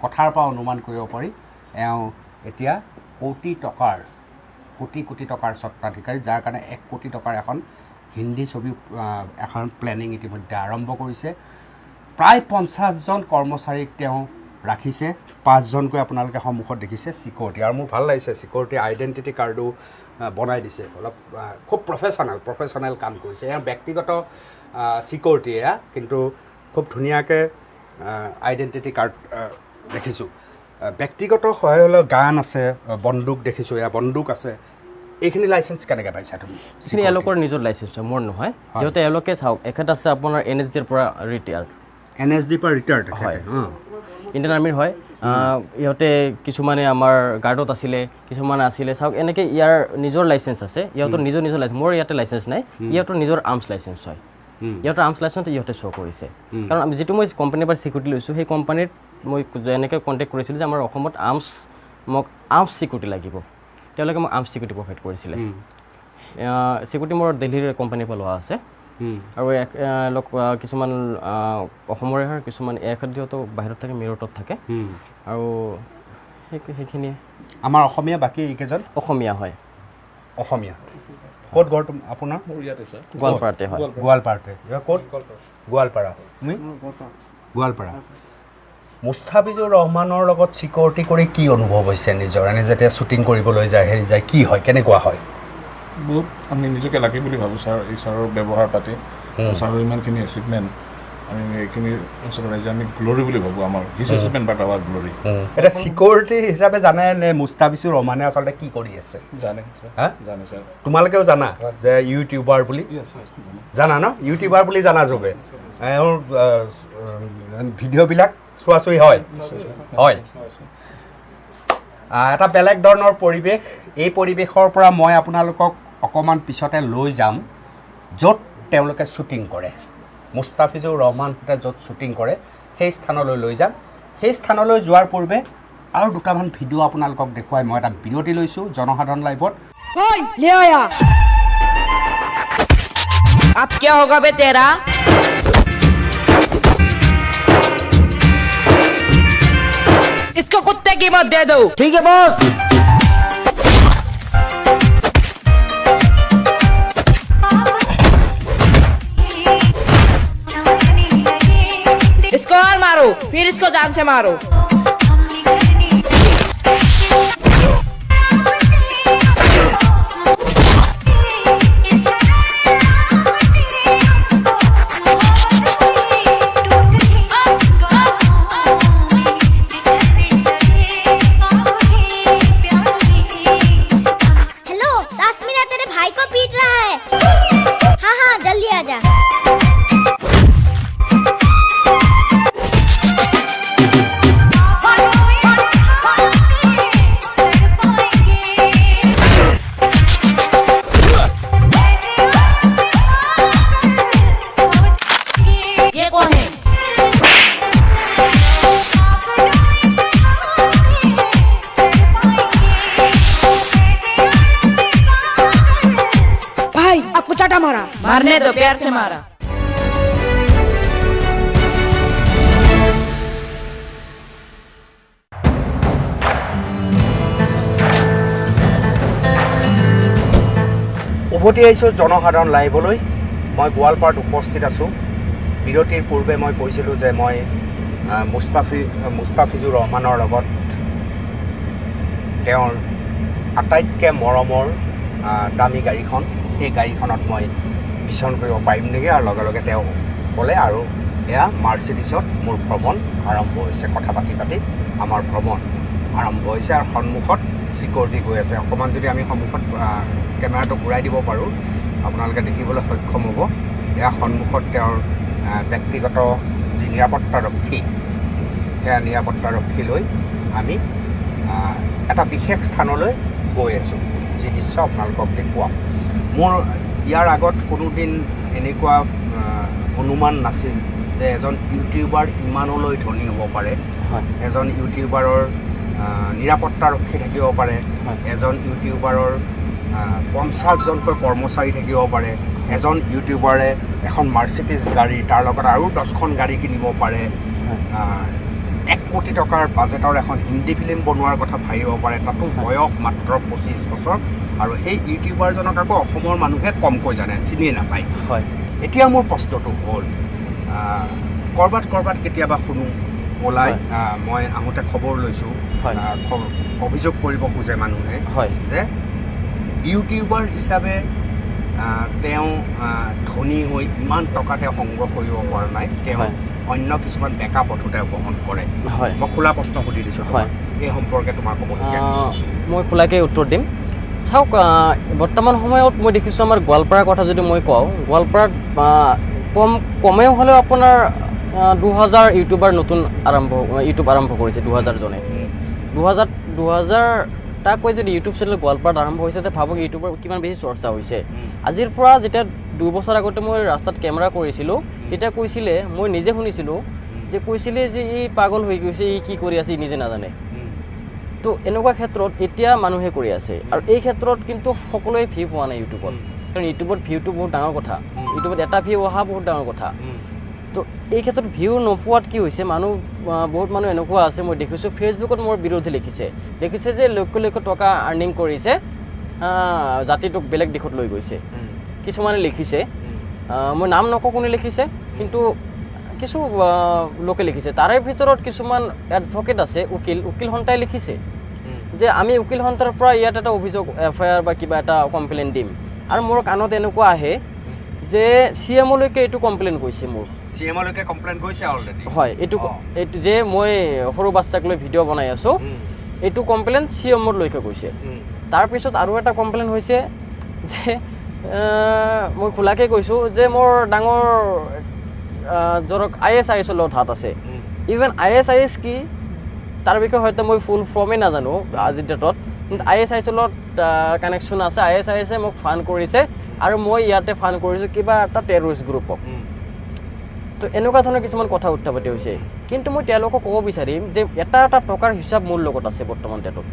কথাৰ পৰা অনুমান কৰিব পাৰি এওঁ এতিয়া কোটি কোটি টকাৰ স্বত্বাধিকাৰী যাৰ কাৰণে 1 কোটি টকাৰ এখন হিন্দী ছবি এখন প্লেনিং ইতিমধ্যে আৰম্ভ কৰিছে প্ৰায় 50জন কৰ্মচাৰীক তেওঁ ৰাখিছে 5জনকৈ আপোনালোকে সন্মুখত দেখিছে চিকিউৰিটি আৰু মোৰ ভাল লাগিছে চিকিউৰিটি আইডেণ্টিটি কাৰ্ডো বনাই দিছে অলপ খুব প্ৰফেশ্যনেল কাম কৰিছে এয়া ব্যক্তিগত চিকিউৰিটি এয়া কিন্তু খুব ধুনীয়াকৈ আইডেণ্টিটি কাৰ্ড দেখিছোঁ ব্যক্তিগত সহায় হ'লেও গান আছে বন্দুক দেখিছোঁ এয়া বন্দুক আছে এইখিনি লাইচেঞ্চ কেনেকৈ পাইছা তুমি এইখিনি এওঁলোকৰ নিজৰ লাইচেঞ্চ হয় মোৰ নহয় যিহেতু এওঁলোকে চাওক এখেত আছে আপোনাৰ NSDৰ পৰা ৰিটায়াৰ্ড NSD পৰা ৰিটায়াৰ্ড হয় ইণ্ডিয়ান আৰ্মিৰ হয় ইহঁতে কিছুমানে আমাৰ গাৰ্ডত আছিলে কিছুমানে আছিলে চাওক এনেকৈ ইয়াৰ নিজৰ লাইচেঞ্চ আছে ইহঁতৰ নিজৰ লাইচেঞ্চ মোৰ ইয়াতে লাইচেঞ্চ নাই ইহঁতৰ নিজৰ আৰ্মছ লাইচেঞ্চ হয় ইহঁতৰ আৰ্মছ লাইচেঞ্চ ইহঁতে শ্ব' কৰিছে কাৰণ যিটো মই কোম্পানীৰ পৰা চিকিউৰিটি লৈছোঁ সেই কোম্পানীত মই এনেকৈ কণ্টেক্ট কৰিছিলোঁ যে আমাৰ অসমত মোক আৰ্মছ চিকিউৰিটি লাগিব তেওঁলোকে মোক আৰ্মছ চিকিউৰিটি প্ৰভাইড কৰিছিলে চিকিউৰিটি মোৰ দিল্লীৰ কোম্পানীৰ পৰা লোৱা আছে আৰু কিছুমান অসমৰে হয় কিছুমান এখেতটো বাহিৰত থাকে মিৰটত থাকে আৰু সেইখিনিয়ে আমাৰ অসমীয়া বাকী এইকেইজন অসমীয়া হয় অসমীয়া ক'ত ঘৰ আপোনাৰ গোৱালপাৰাতে হয় গোৱালপাৰাতে ক'ত গোৱালপাৰা তুমি গোৱালপাৰা মুস্তাফিজুৰ ৰহমানৰ লগত চিকিউৰিটি কৰি কি অনুভৱ হৈছে নিজৰ এনে যেতিয়া শ্বুটিং কৰিবলৈ যায় কি হয় কেনেকুৱা হয় বহুত আমি নিজকে লাকি বুলি ভাবোঁ ছাৰ এই ছাৰৰ ব্যৱহাৰ পাতি ছাৰৰ ইমানখিনি এচিভমেণ্ট আমি এইখিনি অঞ্চলৰ ৰাইজে আমি গ্ল'ৰি বুলি ভাবোঁ আমাৰ হিজ এচিভমেণ্ট বাট আৱাৰ গ্ল'ৰি এতিয়া চিকিউৰিটি হিচাপে জানে নে মুস্তাফিজুৰ ৰহমানে আচলতে কি কৰি আছে জানে ছাৰ তোমালোকেও জানা যে ইউটিউবাৰ বুলি জানা ন ইউটিউবাৰ বুলি জানা যোগে এওঁৰ ভিডিঅ'বিলাক চোৱাচুই হয় এটা বেলেগ ধৰণৰ পৰিৱেশ এই পৰিৱেশৰ পৰা মই আপোনালোকক অকণমান পিছতে লৈ যাম য'ত তেওঁলোকে শ্বুটিং কৰে মুস্তাফিজুৰ ৰহমানহঁতে য'ত শ্বুটিং কৰে সেই স্থানলৈ লৈ যাম সেই স্থানলৈ যোৱাৰ পূৰ্বে আৰু দুটামান ভিডিঅ' আপোনালোকক দেখুৱাই মই এটা বিৰতি লৈছোঁ জনসাধাৰণ লাইভত ले आया अब क्या होगा बे तेरा इसको कुत्ते की मत दे दो ठीक है बॉस इसको और मारो फिर इसको जान से मारो हेलो 10 मिनट तेरे भाई को पीट रहा है हाँ जल्दी आ जा ये कौन है भाई आपको चाटा मारा मारने दो प्यार से मारा উভতি আহিছোঁ জনসাধাৰণ লাইভলৈ মই গোৱালপাৰাত উপস্থিত আছোঁ বিৰতিৰ পূৰ্বে মই কৈছিলোঁ যে মই মুস্তাফিজুৰ ৰহমানৰ লগত তেওঁৰ আটাইতকৈ মৰমৰ দামী গাড়ীখন সেই গাড়ীখনত মই বিচৰণ কৰিব পাৰিম নেকি আৰু লগে লগে তেওঁ ক'লে আৰু এয়া মাৰ্চিডিছত মোৰ ভ্ৰমণ আৰম্ভ হৈছে কথা পাতি আমাৰ ভ্ৰমণ আৰম্ভ হৈছে আৰু সন্মুখত চিকিউৰিটি গৈ আছে অকণমান যদি আমি সন্মুখত কেমেৰাটো ঘূৰাই দিব পাৰোঁ আপোনালোকে দেখিবলৈ সক্ষম হ'ব এয়া সন্মুখত তেওঁৰ ব্যক্তিগত যি নিৰাপত্তাৰক্ষী সেয়া নিৰাপত্তাৰক্ষী লৈ আমি এটা বিশেষ স্থানলৈ গৈ আছোঁ যি দৃশ্য আপোনালোকক দেখুৱাম মোৰ ইয়াৰ আগত কোনোদিন এনেকুৱা অনুমান নাছিল যে এজন ইউটিউবাৰ ইমানলৈ ধনী হ'ব পাৰে, এজন ইউটিউবাৰৰ নিৰাপত্তাৰক্ষী থাকিব পাৰে, এজন ইউটিউবাৰৰ 50জনকৈ কৰ্মচাৰী থাকিব পাৰে, এজন ইউটিউবাৰে এখন মাৰ্চিডিজ গাড়ী তাৰ লগত আৰু 10খন গাড়ী কিনিব পাৰে, 1 কোটি টকাৰ বাজেটৰ এখন হিন্দী ফিল্ম বনোৱাৰ কথা ভাবিব পাৰে, তাতো বয়স মাত্ৰ 25 বছৰ, আৰু সেই ইউটিউবাৰজনক আকৌ অসমৰ মানুহে কমকৈ জানে, চিনিয়ে নাপায়। এতিয়া মোৰ প্ৰশ্নটো হ'ল, ক'ৰবাত কেতিয়াবা শুনো ওলাই, মই আহোঁতে খবৰ লৈছোঁ, অভিযোগ কৰিব খোজে মানুহে যে ইউটিউবাৰ হিচাপে তেওঁ ধনী হৈ ইমান টকা তেওঁ সংগ্ৰহ কৰিব পৰা নাই, তেওঁ অন্য কিছুমান বেকা পথো তেওঁ গ্ৰহণ কৰে। মই খোলা প্ৰশ্ন সুধি দিছোঁ, এই সম্পৰ্কে তোমাৰ ক'বলগীয়া? মই খোলাকৈ উত্তৰ দিম। চাওক, বৰ্তমান সময়ত মই দেখিছোঁ আমাৰ গোৱালপাৰাৰ কথা যদি মই কওঁ, গোৱালপাৰাত কমেও হ'লেও আপোনাৰ 2000 ইউটিউবাৰ নতুন ইউটিউব আৰম্ভ কৰিছে, 2000 জনে। 2000টাকৈ যদি ইউটিউব চেনেল গোৱালপাৰাত আৰম্ভ হৈছে, তেতিয়া ভাবক ইউটিউবৰ কিমান বেছি চৰ্চা হৈছে। আজিৰ পৰা যেতিয়া 2 বছৰ আগতে মই ৰাস্তাত কেমেৰা কৰিছিলোঁ, তেতিয়া কৈছিলে, মই নিজে শুনিছিলোঁ যে কৈছিলে যে ই পাগল হৈ গৈছে, ই কি কৰি আছে ই নিজে নাজানে। তো এনেকুৱা ক্ষেত্ৰত এতিয়া মানুহে কৰি আছে, আৰু এই ক্ষেত্ৰত কিন্তু সকলোৱে ভিউ পোৱা নাই ইউটিউবত, কাৰণ ইউটিউবত ভিউটো বহুত ডাঙৰ কথা, ইউটিউবত এটা ভিউ অহা বহুত ডাঙৰ কথা। তো এই ক্ষেত্ৰত ভিউ নোপোৱাত কি হৈছে, বহুত মানুহ এনেকুৱা আছে, মই দেখিছোঁ ফেচবুকত মোৰ বিৰোধী লিখিছে যে লক্ষ টকা আৰ্নিং কৰিছে, জাতিটোক বেলেগ দিশত লৈ গৈছে। কিছুমানে লিখিছে, মই নাম নকওঁ কোনে লিখিছে, কিন্তু কিছু লোকে লিখিছে। তাৰে ভিতৰত কিছুমান এডভকেট আছে, উকিল সন্থাই লিখিছে যে আমি উকিল সন্থাৰ পৰা ইয়াত এটা অভিযোগ FIR বা কিবা এটা কমপ্লেইন দিম, আৰু মোৰ কাণত এনেকুৱা আহে যে CM-লৈকে এইটো কমপ্লেইন গৈছে। মোৰ CM-লৈকে কমপ্লেইন গৈছে অলৰেডি? হয়, এইটো যে মই সৰু বাচ্চাক লৈ ভিডিঅ' বনাই আছোঁ, এইটো কমপ্লেইন CM-লৈকে গৈছে। তাৰপিছত আৰু এটা কমপ্লেইন হৈছে যে মই খোলাকৈ কৈছোঁ যে মোৰ ডাঙৰ ধৰক IS লগত হাত আছে। ইভেন IS কি তাৰ বিষয়ে হয়তো মই ফুল ফৰ্মেই নাজানো আজিৰ ডেটত, কিন্তু IS লগত কানেকশ্যন আছে। ISে মোক ফাণ্ড কৰিছে, আৰু মই ইয়াতে ফাণ্ড কৰিছোঁ কিবা এটা টেৰৰিষ্ট গ্ৰুপক। তো এনেকুৱা ধৰণৰ কিছুমান কথা উত্থাপিত হৈছে, কিন্তু মই তেওঁলোকক ক'ব বিচাৰিম যে এটা টকাৰ হিচাপ মোৰ লগত আছে বৰ্তমান ডেটত।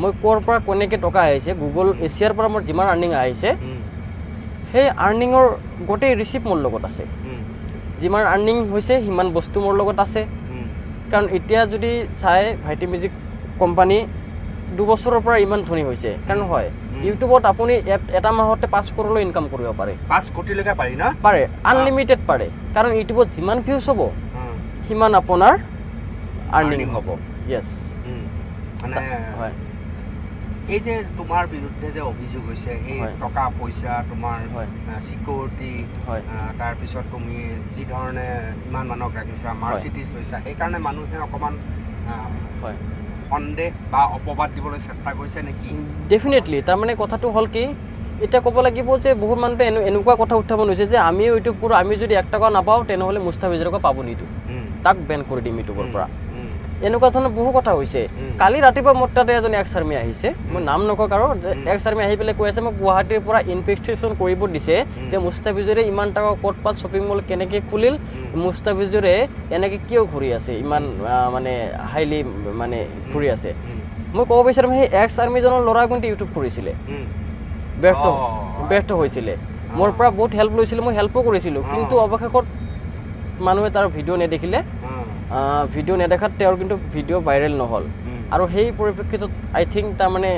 মই ক'ৰ পৰা কেনেকৈ টকা আহিছে, গুগল এছিয়াৰ পৰা মোৰ যিমান আৰ্নিং আহিছে, সেই আৰ্নিঙৰ গোটেই ৰিচিপ্ট মোৰ লগত আছে। যিমান আৰ্নিং হৈছে সিমান বস্তু মোৰ লগত আছে। কাৰণ এতিয়া যদি চাই ভাইটি মিউজিক কোম্পানী 2 বছৰৰ পৰা ইমান ধনী হৈছে, কাৰণ হয় ইউটিউবত আপুনি এটা মাহতে 5 কৰোৰলৈ ইনকাম কৰিব পাৰে। 5 কোটিলৈকে পাৰি না? পাৰে, আনলিমিটেড পাৰে, কাৰণ ইউটিউবত যিমান ভিউজ হ'ব সিমান আপোনাৰ আৰ্নিং হ'ব। য়েছ, মানে হয়। এই যে তোমাৰ বিৰুদ্ধে যে অভিযোগ হৈছে, এই টকা পইচা, তোমাৰ চিকিউৰিটি, তাৰপিছত তুমি যি ধৰণে ইমান মানুহক ৰাখিছা, মাৰ্চিডিজ লৈছা, সেইকাৰণে মানুহে অকণমান সন্দেহ বা অপবাদ দিবলৈ চেষ্টা কৰিছে নেকি? ডেফিনেটলি। তাৰমানে কথাটো হ'ল কি, এতিয়া ক'ব লাগিব যে বহুত মানুহে এনেকুৱা কথা উত্থাপন হৈছে যে আমি ইউটিউব কৰোঁ, আমি যদি 1 টকা নাপাওঁ তেনেহ'লে মুস্তাফিজৰকো পাব নিদিওঁ, তাক বেন কৰি দিম ইউটিউবৰ পৰা। এনেকুৱা ধৰণৰ বহু কথা হৈছে। কালি ৰাতিপুৱা মোৰ তাতে এজন এক্স-আৰ্মি আহিছে, মই নাম নকওঁ, আৰু এক্স-আৰ্মি আহি পেলাই কৈ আছে মোক গুৱাহাটীৰ পৰা ইনভেষ্টিগেশ্যন কৰিব দিছে যে মুস্তাফিজৰে ইমান টকা ক'ত পাত শ্বপিং মল কেনেকৈ খুলিল, মুস্তাফিজৰে এনেকৈ কিয় ঘূৰি আছে, ইমান মানে হাইলি মানে ঘূৰি আছে। মই ক'ব বিচাৰিম সেই এক্স-আৰ্মিজনৰ ল'ৰা কিন্তু ইউটিউব কৰিছিলে, ব্যৰ্থ হৈছিলে, মোৰ পৰা বহুত হেল্প লৈছিলে, মই হেল্পো কৰিছিলোঁ, কিন্তু অৱশেষত মানুহে তাৰ ভিডিঅ' নেদেখিলে, ভিডিঅ' নেদেখাত তেওঁৰ কিন্তু ভিডিঅ' ভাইৰেল নহ'ল। আৰু সেই পৰিপ্ৰেক্ষিতত আই থিংক তাৰমানে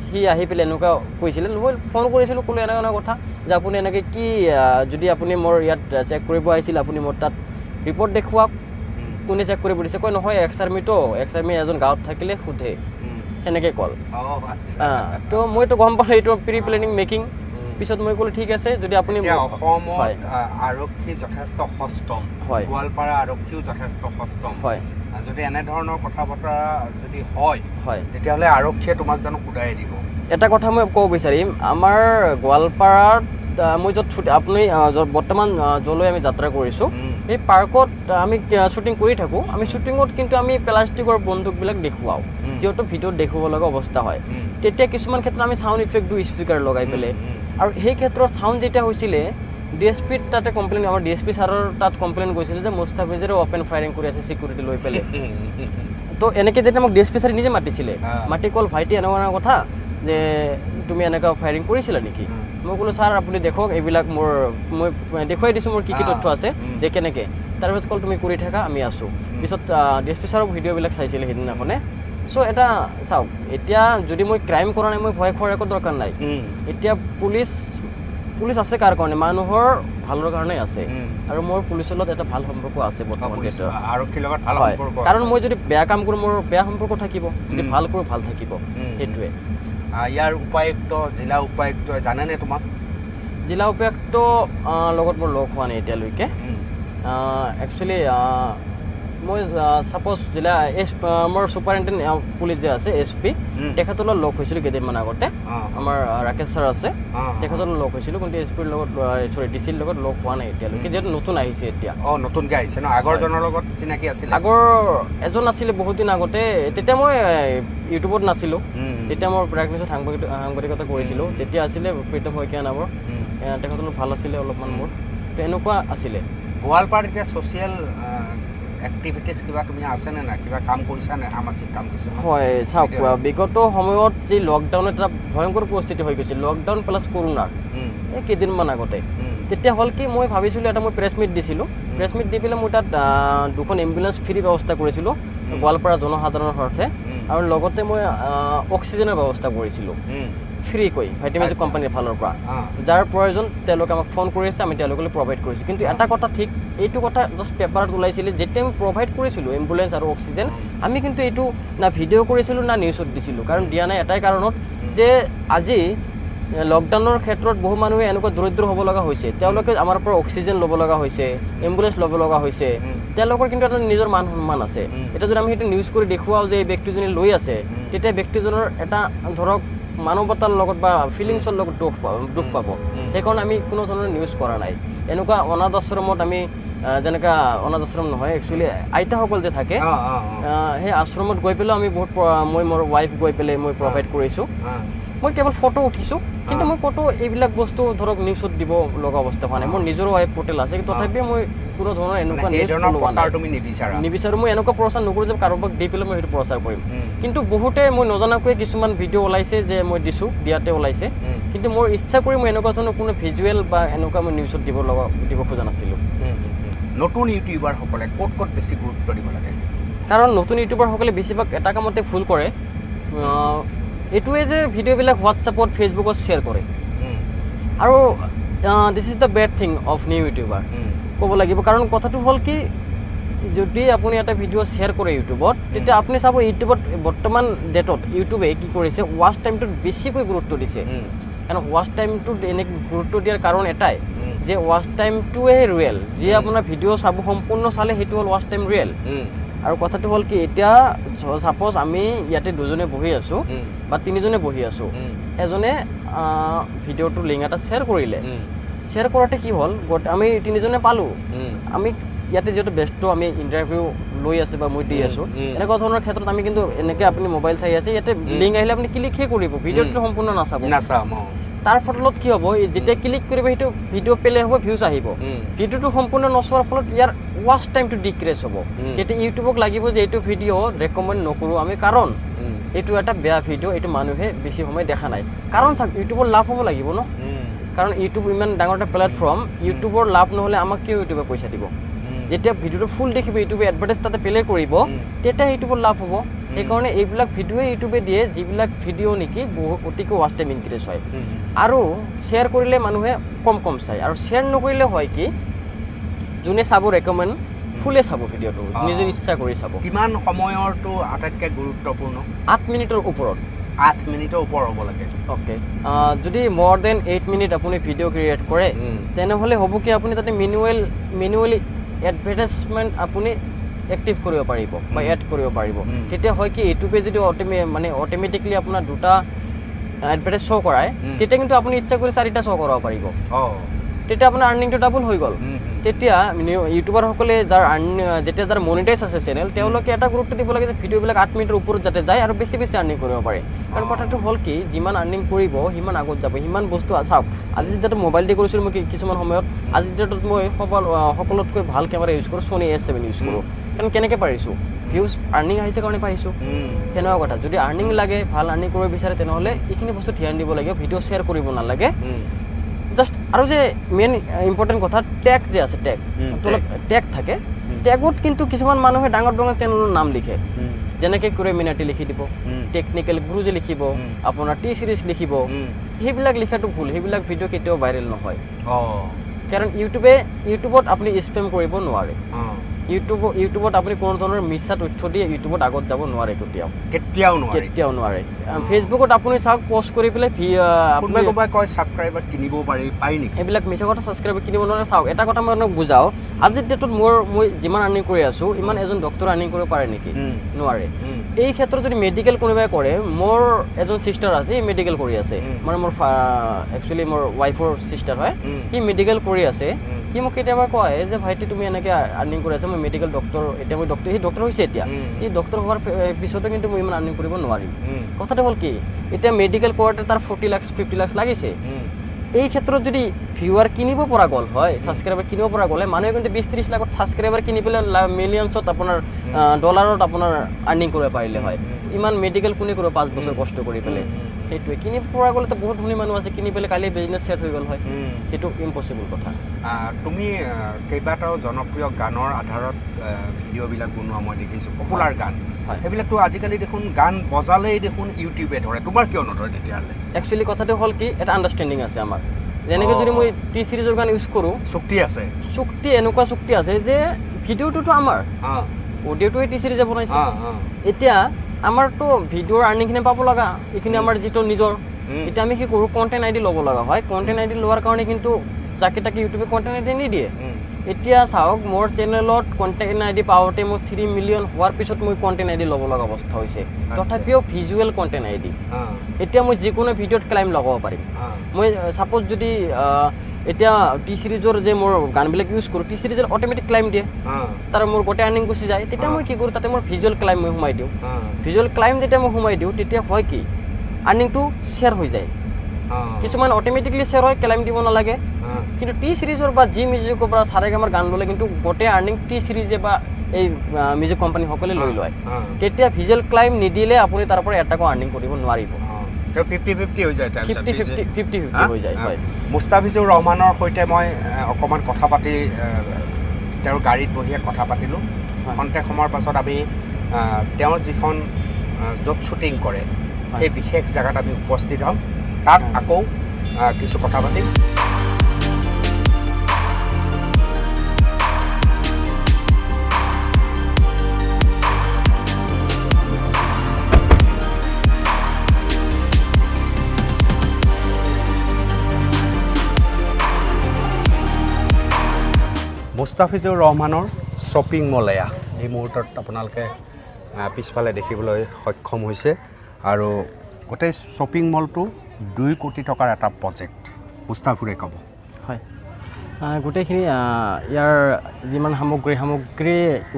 সি আহি পেলাই এনেকুৱা কৈছিলে, মই ফোন কৰিছিলোঁ, ক'লোঁ এনেকুৱা কথা যে আপুনি এনেকৈ কি, যদি আপুনি মোৰ ইয়াত চেক কৰিব আহিছিল, আপুনি মোৰ তাত ৰিপৰ্ট দেখুৱাওক, কোনে চেক কৰিব দিছে। কয় নহয় এক্স-আৰ্মি এজন গাঁৱত থাকিলে সোধে, সেনেকৈ ক'ল। তো মইতো গম পালোঁ এইটো প্ৰি প্লেনিং মেকিং। পিছত মই ক'লোঁ ঠিক আছে, যদি আপুনি অসমত আৰক্ষী যথেষ্ট সষ্টম, গোৱালপাৰা আৰক্ষীও যথেষ্ট সষ্টম, যদি এনেধৰণৰ কথা বতৰা যদি হয় তেতিয়াহ'লে আৰক্ষীয়ে তোমাক জানো সোধাই দিব? এটা কথা মই ক'ব বিচাৰিম, আমাৰ গোৱালপাৰাত মই য'ত আপুনি বৰ্তমান য'লৈ আমি যাত্ৰা কৰিছোঁ, এই পাৰ্কত আমি শ্বুটিং কৰি থাকোঁ আমি শ্বুটিঙত কিন্তু আমি প্লাষ্টিকৰ বন্দুকবিলাক দেখুৱাওঁ যিহেতু ভিডিঅ'ত দেখুৱাব লগা অৱস্থা হয় তেতিয়া কিছুমান ক্ষেত্ৰত আমি চাউণ্ড ইফেক্ট দিওঁ স্পীকাৰ লগাই পেলাই আৰু সেই ক্ষেত্ৰত চাউণ্ড যেতিয়া হৈছিলে DSPত তাতে কমপ্লেইন আমাৰ DSP ছাৰৰ তাত কমপ্লেইন গৈছিলে যে মুস্তাফিজেৰে অপেন ফায়াৰিং কৰি আছে চিকিউৰিটি লৈ পেলাই তো এনেকৈ যেতিয়া মোক DSP ছাৰে নিজে মাতিছিলে মাতি ক'ল ভাইটি এনেকুৱা কথা যে তুমি এনেকুৱা ফায়াৰিং কৰিছিলা নেকি মই ক'লোঁ ছাৰ আপুনি দেখক এইবিলাক মই দেখুৱাই দিছোঁ মোৰ কি তথ্য আছে যে কেনেকৈ তাৰপিছত ক'ল তুমি কৰি থাকা আমি আছোঁ পিছত DSP ছাৰৰ ভিডিঅ'বিলাক চাইছিলে সেইদিনাখনে চ' এটা চাওক এতিয়া যদি মই ক্ৰাইম কৰা নাই মই ভয় খোৱাৰ একো দৰকাৰ নাই এতিয়া পুলিচ আছে কাৰ কাৰণে মানুহৰ ভালৰ কাৰণে আছে আৰু মোৰ পুলিচৰ লগত এটা ভাল সম্পৰ্ক আছে বৰ্তমান আৰক্ষীৰ লগত ভাল সম্পৰ্ক কাৰণ মই যদি বেয়া কাম কৰোঁ মোৰ বেয়া সম্পৰ্ক থাকিব যদি ভাল কৰোঁ ভাল থাকিব সেইটোৱে ইয়াৰ উপায়ুক্ত জিলা উপায়ুক্ত জানেনে তোমাক জিলা উপায়ুক্ত লগত মোৰ লগ হোৱা নাই এতিয়ালৈকে একচুৱেলি মই ছাপ'জ জিলা মোৰ ছুপাৰিণ্টেণ্ডেণ্ট পুলিচ যে আছে SP তেখেতৰ লগত লগ হৈছিলোঁ কেইদিনমান আগতে আমাৰ ৰাকেশ ছাৰ আছে তেখেতৰ লগত লগ হৈছিলোঁ কিন্তু SPৰ লগত DCৰ লগত লগ হোৱা নাই এতিয়ালৈকে যিহেতু নতুন আহিছে এতিয়া নতুনকৈ আহিছে ন আগৰজনৰ লগত চিনাকি আছিল আগৰ এজন আছিলে বহুত দিন আগতে তেতিয়া মই ইউটিউবত নাছিলোঁ তেতিয়া মই প্ৰাগনিউজত সাংবাদিকতা কৰিছিলোঁ তেতিয়া আছিলে প্ৰীতম শইকীয়া নামৰ তেখেতৰ লগত ভাল আছিলে অলপমান মোৰ তো এনেকুৱা আছিলে গোৱালপাৰাত এতিয়া ছ'চিয়েল এক্টিভিটিছ কিবা তুমি আছেনে নাই কিবা কাম কৰিছা নে সামাজিক কাম কৰিছা হয় চাওক বিগত সময়ত যি লকডাউনত এটা ভয়ংকৰ পৰিস্থিতি হৈ গৈছিল লকডাউন প্লাছ কৰোণাৰ এই কেইদিনমান আগতে তেতিয়া হ'ল কি মই ভাবিছিলোঁ এটা মই প্ৰেছ মিট দিছিলোঁ প্ৰেছ মিট দি পেলাই মই তাত 2খন এম্বুলেঞ্চ ফ্ৰী ব্যৱস্থা কৰিছিলোঁ গোৱালপাৰা জনসাধাৰণৰ অৰ্থে আৰু লগতে মই অক্সিজেনৰ ব্যৱস্থা কৰিছিলোঁ ফ্ৰীকৈ ভাইটিমেজিক কোম্পানীৰ ফালৰ পৰা যাৰ প্ৰয়োজন তেওঁলোকে আমাক ফোন কৰিছে আমি তেওঁলোকলৈ প্ৰভাইড কৰিছোঁ কিন্তু এটা কথা ঠিক এইটো কথা জাষ্ট পেপাৰত ওলাইছিলে যেতিয়া আমি প্ৰভাইড কৰিছিলোঁ এম্বুলেঞ্চ আৰু অক্সিজেন আমি কিন্তু এইটো না ভিডিঅ' কৰিছিলোঁ না নিউজত দিছিলোঁ কাৰণ দিয়া নাই এটাই কাৰণত যে আজি লকডাউনৰ ক্ষেত্ৰত বহু মানুহে এনেকুৱা দৰিদ্ৰ হ'ব লগা হৈছে তেওঁলোকে আমাৰ পৰা অক্সিজেন ল'ব লগা হৈছে এম্বুলেঞ্চ ল'ব লগা হৈছে তেওঁলোকৰ কিন্তু এটা নিজৰ মান সন্মান আছে এতিয়া যদি আমি সেইটো নিউজ কৰি দেখুৱাওঁ যে এই ব্যক্তিজনে লৈ আছে তেতিয়া ব্যক্তিজনৰ এটা ধৰক মানৱতাৰ লগত বা ফিলিংছৰ লগত দুখ পাব সেইকাৰণে আমি কোনো ধৰণৰ নিউজ কৰা নাই এনেকুৱা অনাথ আশ্ৰমত আমি যেনেকুৱা অনাথ আশ্ৰম নহয় একচুৱেলি আইতাসকল যে থাকে সেই আশ্ৰমত গৈ পেলাই আমি বহুত মই মোৰ ৱাইফ গৈ পেলাই মই প্ৰভাইড কৰিছোঁ মই কেৱল ফটো উঠিছোঁ কিন্তু মই ফটো এইবিলাক বস্তু ধৰক নিউজত দিব লগা অৱস্থা হোৱা নাই মোৰ নিজৰো ৱাইফ পৰ্টেল আছে তথাপিও মই কোনো ধৰণৰ এনেকুৱা নিবিচাৰোঁ মই এনেকুৱা প্ৰচাৰ নকৰোঁ যে কাৰোবাক দি পেলাই মই সেইটো প্ৰচাৰ কৰিম কিন্তু বহুতে মই নজনাকৈ কিছুমান ভিডিঅ' ওলাইছে যে মই দিছোঁ দিয়াতে ওলাইছে কিন্তু মোৰ ইচ্ছা কৰি মই এনেকুৱা ধৰণৰ কোনো ভিজুৱেল বা এনেকুৱা মই নিউজত দিব খোজা নাছিলোঁ নতুন ইউটিউবাৰসকলে ক'ত বেছি গুৰুত্ব দিব লাগে কাৰণ নতুন ইউটিউবাৰসকলে বেছিভাগ এটা কামতে ভুল কৰে এইটোৱে যে ভিডিঅ'বিলাক হোৱাটছআপত ফেচবুকত শ্বেয়াৰ কৰে আৰু this is the bed thing of new YouTuber ক'ব লাগিব কাৰণ কথাটো হ'ল কি যদি আপুনি এটা ভিডিঅ' শ্বেয়াৰ কৰে ইউটিউবত তেতিয়া আপুনি চাব ইউটিউবত বৰ্তমান ডেটত ইউটিউবে কি কৰিছে ৱাচ টাইমটোত বেছিকৈ গুৰুত্ব দিছে কাৰণ ৱাচ টাইমটোত এনে গুৰুত্ব দিয়াৰ কাৰণ এটাই যে ৱাচ টাইমটোৱে ৰিয়েল যি আপোনাৰ ভিডিঅ' চাব সম্পূৰ্ণ চালে সেইটো হ'ল ৱাচ টাইম ৰিয়েল আৰু কথাটো হ'ল কি এতিয়া ছাপ'জ আমি ইয়াতে দুজনে বহি আছোঁ বা তিনিজনে বহি আছোঁ এজনে ভিডিঅ'টোৰ লিংক এটা শ্বেয়াৰ কৰিলে শ্বেয়াৰ কৰাতে কি হ'ল আমি তিনিজনে পালোঁ আমি ইয়াতে যিহেতু ব্যস্ত আমি ইণ্টাৰভিউ লৈ আছে বা মই দি আছোঁ এনেকুৱা ধৰণৰ ক্ষেত্ৰত আমি কিন্তু এনেকৈ আপুনি মোবাইল চাই আছে ইয়াতে লিংক আহিলে আপুনি ক্লিকহে কৰিব ভিডিঅ'টো সম্পূৰ্ণ নাচাব তাৰ ফলত কি হ'ব যেতিয়া ক্লিক কৰিব সেইটো ভিডিঅ' প্লে হ'ব ভিউজ আহিব ভিডিঅ'টো সম্পূৰ্ণ নচোৱাৰ ফলত ইয়াৰ ৱাচ টাইমটো ডিক্ৰিজ হ'ব তেতিয়া ইউটিউবক লাগিব যে এইটো ভিডিঅ' ৰেকমেণ্ড নকৰোঁ আমি কাৰণ এইটো এটা বেয়া ভিডিঅ' এইটো মানুহে বেছি সময় দেখা নাই কাৰণ চাওক ইউটিউবৰ লাভ হ'ব লাগিব ন কাৰণ ইউটিউব ইমান ডাঙৰ এটা প্লেটফৰ্ম ইউটিউবৰ লাভ নহ'লে আমাক কিয় ইউটিউবে পইচা দিব যেতিয়া ভিডিঅ'টো ফুল দেখিব ইউটিউবে এডভাৰটাইজ তাতে প্লে কৰিব তেতিয়া ইউটিউবৰ লাভ হ'ব সেইকাৰণে এইবিলাক ভিডিঅ'ই ইউটিউবে দিয়ে যিবিলাক ভিডিঅ' নেকি অতিকৈ ৱাচ টাইম ইনক্ৰিজ হয় আৰু শ্বেয়াৰ কৰিলে মানুহে কম চায় আৰু শ্বেয়াৰ নকৰিলে হয় কি যোনে চাব ৰেকমেণ্ড ফুলে চাব ভিডিঅ'টো নিজৰ ইচ্ছা কৰি চাব কিমান সময়ৰটো আটাইতকৈ গুৰুত্বপূৰ্ণ 8 মিনিটৰ ওপৰত 8 মিনিটৰ ওপৰ হ'ব লাগে অ'কে যদি মোৰ দেন 8 মিনিট আপুনি ভিডিঅ' ক্ৰিয়েট কৰে তেনেহ'লে হ'ব কি আপুনি তাতে মেনুৱেলি এডভাৰটাইজমেণ্ট আপুনি এক্টিভ কৰিব পাৰিব বা এড কৰিব পাৰিব তেতিয়া হয় কি ইউটিউবে যদি অট'মেটিকলি আপোনাৰ দুটা এডভাৰটাইজ শ্ব' কৰায় তেতিয়া কিন্তু আপুনি ইচ্ছা কৰি 4টা শ্ব' কৰাব পাৰিব তেতিয়া আপোনাৰ আৰ্নিংটো ডাবল হৈ গ'ল তেতিয়া ইউটিউবাৰসকলে যাৰ যেতিয়া যাৰ মনিটাইজ আছে চেনেল তেওঁলোকে এটা গুৰুত্ব দিব লাগে যে ভিডিঅ'বিলাক 8 মিনিটৰ ওপৰত যাতে যায় আৰু বেছি বেছি আৰ্নিং কৰিব পাৰে কাৰণ কথাটো হ'ল কি যিমান আৰ্নিং কৰিব সিমান আগত যাব সিমান বস্তু চাওক আজি যেতিয়া মোবাইল দি কৰিছিলোঁ মই কিছুমান সময়ত আজিৰ ডেটত মই সকলোতকৈ ভাল কেমেৰা ইউজ কৰোঁ Sony A7 ইউজ কৰোঁ কাৰণ কেনেকৈ পাৰিছোঁ ভিউজ আৰ্নিং আহিছে কাৰণে পাইছোঁ সেনেকুৱা কথা যদি আৰ্নিং লাগে ভাল আৰ্নিং কৰিব বিচাৰে তেনেহ'লে এইখিনি বস্তু ধ্যান দিব লাগে ভিডিঅ' শ্বেয়াৰ কৰিব নালাগে জাষ্ট আৰু যে মেইন ইম্পৰ্টেণ্ট কথা টেগ যে আছে টেগ টেগ থাকে টেগত কিন্তু কিছুমান মানুহে ডাঙৰ ডাঙৰ চেনেলৰ নাম লিখে যেনেকৈ কৰে মিনাটি লিখি দিব টেকনিকেল গুৰুজী লিখিব আপোনাৰ টি চিৰিজ লিখিব সেইবিলাক লিখাটো ভুল সেইবিলাক ভিডিঅ' কেতিয়াও ভাইৰেল নহয় কাৰণ ইউটিউবত আপুনি স্পেম কৰিব নোৱাৰে ইউটিউবত আপুনি কোনো ধৰণৰ মিছা তথ্য দিয়ে ইউটিউবত আগত যাব নোৱাৰে কেতিয়াও নোৱাৰে ফেচবুকত আপুনি চাওক পোষ্ট কৰি পেলাই কোনোবাই কয় ছাবস্ক্ৰাইবাৰ কিনিব পাৰি নেকি এইবিলাক মিছা কথা ছাবস্ক্ৰাইবাৰ কিনিব নোৱাৰে চাওক এটা কথা মই আপোনাক বুজাওঁ আজিৰ ডেটত মই যিমান আৰ্নিং কৰি আছোঁ ইমান এজন ডক্টৰ আৰ্নিং কৰিব পাৰে নেকি নোৱাৰে এই ক্ষেত্ৰত যদি মেডিকেল কোনোবাই কৰে মোৰ এজন চিষ্টাৰ আছে সি মেডিকেল কৰি আছে মানে মোৰ একচুৱেলি মোৰ ৱাইফৰ চিষ্টাৰ হয় সি মেডিকেল কৰি আছে সি মোক কেতিয়াবা কয় যে ভাইটি তুমি এনেকৈ আৰ্নিং কৰি আছা মই মেডিকেল ডক্টৰ এতিয়া মই ডক্টৰ সি ডক্টৰ হৈছে এতিয়া সি ডক্টৰ হোৱাৰ পিছতো কিন্তু মই ইমান আৰ্নিং কৰিব নোৱাৰিম কথাটো হ'ল কি এতিয়া মেডিকেল কৰোঁতে তাৰ 40 লাখ 50 লাখ লাগিছে এই ক্ষেত্ৰত যদি ভিউৱাৰ কিনিব পৰা গ'ল হয় ছাবস্ক্ৰাইবাৰ কিনিব পৰা গ'লে মানুহে কিন্তু 20-30 লাখত ছাবস্ক্ৰাইবাৰ কিনি পেলাই মিলিয়নছত আপোনাৰ ডলাৰত আপোনাৰ আৰ্নিং কৰিব পাৰিলে হয় ইমান মেডিকেল কোনে কৰিব 5 বছৰ কষ্ট কৰি পেলাই সেইটোৱে কিনিব পৰা গ'লেতো বহুত ধনী মানুহ আছে কিনি পেলাই কালি বিজনেছ ছেট হৈ গ'ল হয় সেইটো ইম্পচিবল কথা তুমি কেইবাটাও জনপ্ৰিয় গানৰ আধাৰত ভিডিঅ'বিলাক বনোৱা মই দেখিছোঁ পপুলাৰ গান সেইবিলাকতো আজিকালি দেখোন গান বজালেই দেখোন ইউটিউবে ধৰে তোমাৰ কিয় নধৰে তেতিয়াহ'লে একচুৱেলি কথাটো হ'ল কি এটা আণ্ডাৰষ্টেণ্ডিং আছে আমাৰ যেনেকৈ যদি মই টি চিৰিজৰ গান ইউজ কৰোঁ চুক্তি এনেকুৱা চুক্তি আছে যে ভিডিঅ'টোতো আমাৰ অডিঅ'টোৱে টি চিৰিজে বনাইছে এতিয়া আমাৰতো ভিডিঅ'ৰ আৰ্নিংখিনি পাব লগা এইখিনি আমাৰ যিটো নিজৰ এতিয়া আমি কি কৰোঁ কণ্টেণ্ট আইডি ল'ব লগা হয় কণ্টেণ্ট আইডি লোৱাৰ কাৰণে কিন্তু যাকে তাকে ইউটিউবে কণ্টেণ্ট আইডি নিদিয়ে এতিয়া চাওক মোৰ চেনেলত কণ্টেণ্ট আইডি পাওঁতে মোৰ 3 মিলিয়ন হোৱাৰ পিছত মই কণ্টেণ্ট আইডি ল'ব লগা অৱস্থা হৈছে তথাপিও ভিজুৱেল কণ্টেণ্ট আইডি এতিয়া মই যিকোনো ভিডিঅ'ত ক্লাইম লগাব পাৰিম মই ছাপ'জ যদি এতিয়া টি চিৰিজৰ যে মোৰ গানবিলাক ইউজ কৰোঁ টি চিৰিজৰ অট'মেটিক ক্লাইম দিয়ে তাৰ মোৰ গোটেই আৰ্নিং গুচি যায় তেতিয়া মই কি কৰোঁ তাতে মোৰ ভিজুৱেল ক্লাইম মই সোমাই দিওঁ ভিজুৱেল ক্লাইম যেতিয়া মই সোমাই দিওঁ তেতিয়া হয় কি আৰ্নিংটো শ্বেয়াৰ হৈ যায় কিছুমান অট'মেটিকলি শ্বেয়াৰ হয় ক্লাইম দিব নালাগে কিন্তু টি চিৰিজৰ বা জি মিউজিকৰ পৰা চাৰেগামাৰ গান ল'লে কিন্তু গোটেই আৰ্নিং টি চিৰিজে বা এই মিউজিক কোম্পানীসকলে লৈ লয় তেতিয়া ভিজুৱেল ক্লাইম নিদিলে আপুনি তাৰ পৰা এটাকো আৰ্নিং কৰিব নোৱাৰিব 50-50 হৈ যায় 50-50 হৈ যায় হয় মুস্তাফিজুৰ ৰহমানৰ সৈতে মই অকণমান কথা পাতি তেওঁৰ গাড়ীত বহিয়ে কথা পাতিলোঁ খন্তেক সময়ৰ পাছত আমি তেওঁৰ যিখন য'ত শ্বুটিং কৰে সেই বিশেষ জেগাত আমি উপস্থিত হ'ম তাত আকৌ কিছু কথা পাতিম মুস্তাফিজুৰ ৰহমানৰ শ্বপিং মল এয়া এই মুহূৰ্তত আপোনালোকে পিছফালে দেখিবলৈ সক্ষম হৈছে আৰু গোটেই শ্বপিং মলটো 2 কোটি টকাৰ এটা প্ৰজেক্ট মুস্তাফিৰে ক'ব হয় গোটেইখিনি ইয়াৰ যিমান সামগ্ৰী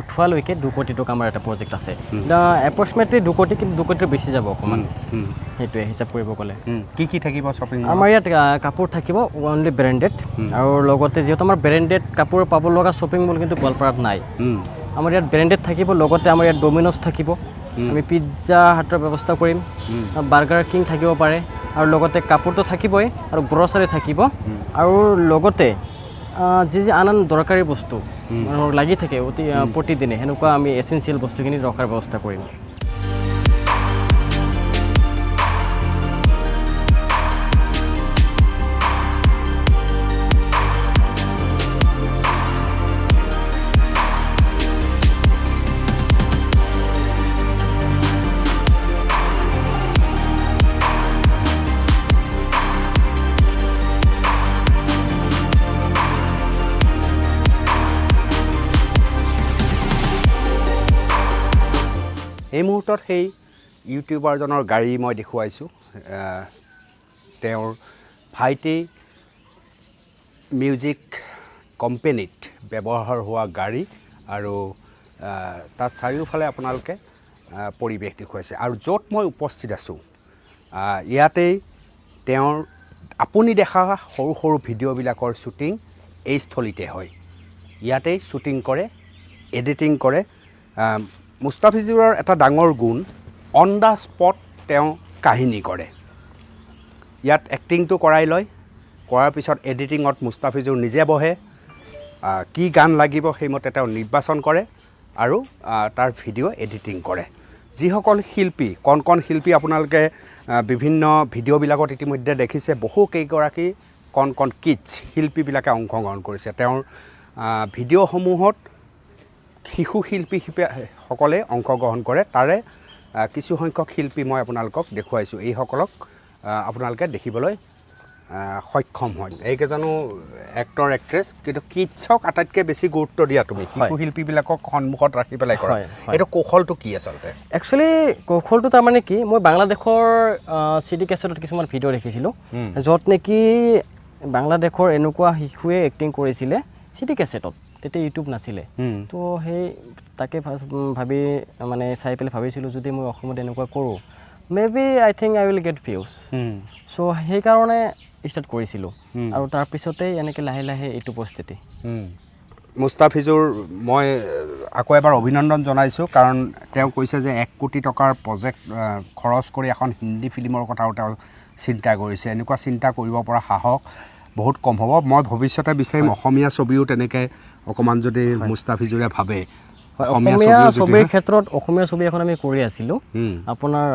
উঠোৱালৈকে 2 কোটি টকা আমাৰ এটা প্ৰজেক্ট আছে এপ্ৰক্সিমেটলি 2 কোটি কিন্তু 2 কোটিৰ বেছি যাব অকণমান সেইটোৱে হিচাপ কৰিব গ'লে কি থাকিব শ্বপিং আমাৰ ইয়াত কাপোৰ থাকিব অনলি ব্ৰেণ্ডেড আৰু লগতে যিহেতু আমাৰ ব্ৰেণ্ডেড কাপোৰ পাব লগা শ্বপিং মল কিন্তু গোৱালপাৰাত নাই আমাৰ ইয়াত ব্ৰেণ্ডেড থাকিব লগতে আমাৰ ইয়াত ডমিন'জ থাকিব আমি পিজ্জা হাটৰ ব্যৱস্থা কৰিম বাৰ্গাৰ কিং থাকিব পাৰে আৰু লগতে কাপোৰটো থাকিবই আৰু গ্ৰছাৰী থাকিব আৰু লগতে যি আন দৰকাৰী বস্তু মানুহৰ লাগি থাকে প্ৰতিদিনে সেনেকুৱা আমি এচেঞ্চিয়েল বস্তুখিনি ৰখাৰ ব্যৱস্থা কৰিম এই মুহূৰ্তত সেই ইউটিউবাৰজনৰ গাড়ী মই দেখুৱাইছোঁ তেওঁৰ ভাইটি মিউজিক কোম্পেনীত ব্যৱহাৰ হোৱা গাড়ী আৰু তাত চাৰিওফালে আপোনালোকে পৰিৱেশ দেখুৱাইছে আৰু য'ত মই উপস্থিত আছোঁ ইয়াতেই তেওঁৰ আপুনি দেখা সৰু সৰু ভিডিঅ'বিলাকৰ শ্বুটিং এই স্থলীতে হয় ইয়াতেই শ্বুটিং কৰে এডিটিং কৰে মুস্তাফিজুৰৰ এটা ডাঙৰ গুণ অন দ্য স্পট তেওঁ কাহিনী কৰে ইয়াত এক্টিংটো কৰাই লয় কৰাৰ পিছত এডিটিঙত মুস্তাফিজুৰ নিজে বহে কি গান লাগিব সেইমতে তেওঁ নিৰ্বাচন কৰে আৰু তাৰ ভিডিঅ' এডিটিং কৰে যিসকল শিল্পী কণ শিল্পী আপোনালোকে বিভিন্ন ভিডিঅ'বিলাকত ইতিমধ্যে দেখিছে বহুকেইগৰাকী কণ কিডছ শিল্পীবিলাকে অংশগ্ৰহণ কৰিছে তেওঁৰ ভিডিঅ'সমূহত শিশু শিল্পীসকলে অংশগ্ৰহণ কৰে তাৰে কিছুসংখ্যক শিল্পী মই আপোনালোকক দেখুৱাইছোঁ এইসকলক আপোনালোকে দেখিবলৈ সক্ষম হয় এইকেইজনো এক্টৰ এক্ট্ৰেছ কিন্তু কিডছক আটাইতকৈ বেছি গুৰুত্ব দিয়া তুমি শিশু শিল্পীবিলাকক সন্মুখত ৰাখি পেলাই কৰা এইটো কৌশলটো কি আচলতে একচুৱেলি কৌশলটো তাৰমানে কি মই বাংলাদেশৰ চিডি কেছেটত কিছুমান ভিডিঅ' দেখিছিলোঁ য'ত নেকি বাংলাদেশৰ এনেকুৱা শিশুৱে এক্টিং কৰিছিলে চিডি কেছেটত তেতিয়া ইউটিউব নাছিলে তো সেই তাকে ভাবি মানে চাই পেলাই ভাবিছিলোঁ যদি মই অসমত এনেকুৱা কৰোঁ maybe I think I will get views চ' সেইকাৰণে ষ্টাৰ্ট কৰিছিলোঁ আৰু তাৰপিছতেই এনেকৈ লাহে লাহে এইটো পৰিস্থিতি মুস্তাফিজুৰ মই আকৌ এবাৰ অভিনন্দন জনাইছোঁ কাৰণ তেওঁ কৈছে যে 1 কোটি টকাৰ প্ৰজেক্ট খৰচ কৰি এখন হিন্দী ফিল্মৰ কথাও তেওঁ চিন্তা কৰিছে এনেকুৱা চিন্তা কৰিব পৰা সাহস বহুত কম হ'ব মই ভৱিষ্যতে বিচাৰিম অসমীয়া ছবিও তেনেকৈ অকণমান যদি মুস্তাফিজুৰে ভাবে অসমীয়া ছবিৰ ক্ষেত্ৰত অসমীয়া ছবি এখন আমি কৰি আছিলোঁ আপোনাৰ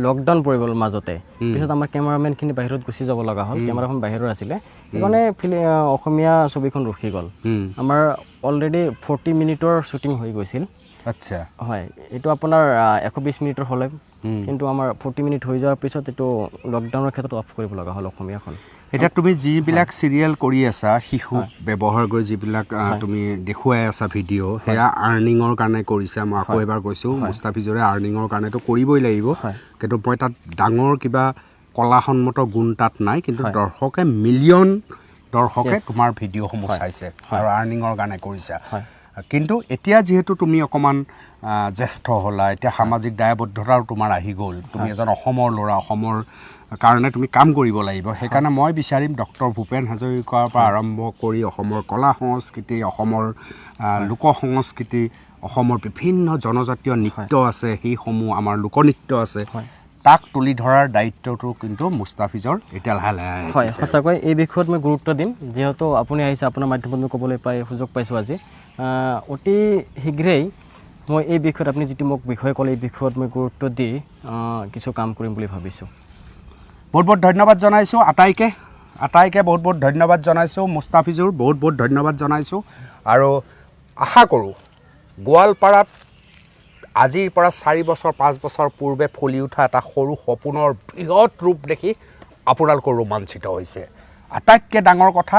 লকডাউন পৰি গ'ল মাজতে পিছত আমাৰ কেমেৰামেনখিনি বাহিৰত গুচি যাব লগা হ'ল কেমেৰাখন বাহিৰৰ আছিলে সেইকাৰণে অসমীয়া ছবিখন ৰখি গ'ল আমাৰ অলৰেডি 40 মিনিটৰ শ্বুটিং হৈ গৈছিল আচ্ছা হয় এইটো আপোনাৰ 120 মিনিটৰ হ'লে কিন্তু আমাৰ 40 মিনিট হৈ যোৱাৰ পিছত এইটো লকডাউনৰ ক্ষেত্ৰত অফ কৰিব লগা হ'ল অসমীয়াখন এতিয়া তুমি যিবিলাক চিৰিয়েল কৰি আছা শিশু ব্যৱহাৰ কৰি যিবিলাক তুমি দেখুৱাই আছা ভিডিঅ' সেয়া আৰ্নিঙৰ কাৰণে কৰিছা মই আকৌ এবাৰ কৈছোঁ মুস্তাফিজুৰে আৰ্নিঙৰ কাৰণেতো কৰিবই লাগিব কিন্তু মই তাত ডাঙৰ কিবা কলাসন্মত গুণ তাত নাই কিন্তু দৰ্শকে মিলিয়ন দৰ্শকে তোমাৰ ভিডিঅ'সমূহ চাইছে আৰু আৰ্নিঙৰ কাৰণে কৰিছা কিন্তু এতিয়া যিহেতু তুমি অকণমান জ্যেষ্ঠ হ'লা এতিয়া সামাজিক দায়বদ্ধতাও তোমাৰ আহি গ'ল তুমি এজন অসমৰ ল'ৰা অসমৰ কাৰণে তুমি কাম কৰিব লাগিব সেইকাৰণে মই বিচাৰিম ডক্টৰ ভূপেন হাজৰিকাৰ পৰা আৰম্ভ কৰি অসমৰ কলা সংস্কৃতি অসমৰ লোক সংস্কৃতি অসমৰ বিভিন্ন জনজাতীয় নৃত্য আছে সেইসমূহ আমাৰ লোকনৃত্য আছে তাক তুলি ধৰাৰ দায়িত্বটো কিন্তু মুস্তাফিজৰ এতিয়া লাহে লাহে হয় সঁচাকৈ এই বিষয়ত মই গুৰুত্ব দিম যিহেতু আপুনি আহিছে আপোনাৰ মাধ্যমত মই ক'বলৈ পাই সুযোগ পাইছোঁ আজি অতি শীঘ্ৰেই মই এই বিষয়ত আপুনি যিটো মোক বিষয় ক'লে এই বিষয়ত মই গুৰুত্ব দি কিছু কাম কৰিম বুলি ভাবিছোঁ বহুত বহুত ধন্যবাদ জনাইছোঁ আটাইকে বহুত বহুত ধন্যবাদ জনাইছোঁ মুস্তাফিজুৰ বহুত বহুত ধন্যবাদ জনাইছোঁ আৰু আশা কৰোঁ গোৱালপাৰাত আজিৰ পৰা 4 বছৰ 5 বছৰ পূৰ্বে ফলি উঠা এটা সৰু সপোনৰ বৃহৎ ৰূপ দেখি আপোনালোকৰ ৰোমাঞ্চিত হৈছে আটাইতকৈ ডাঙৰ কথা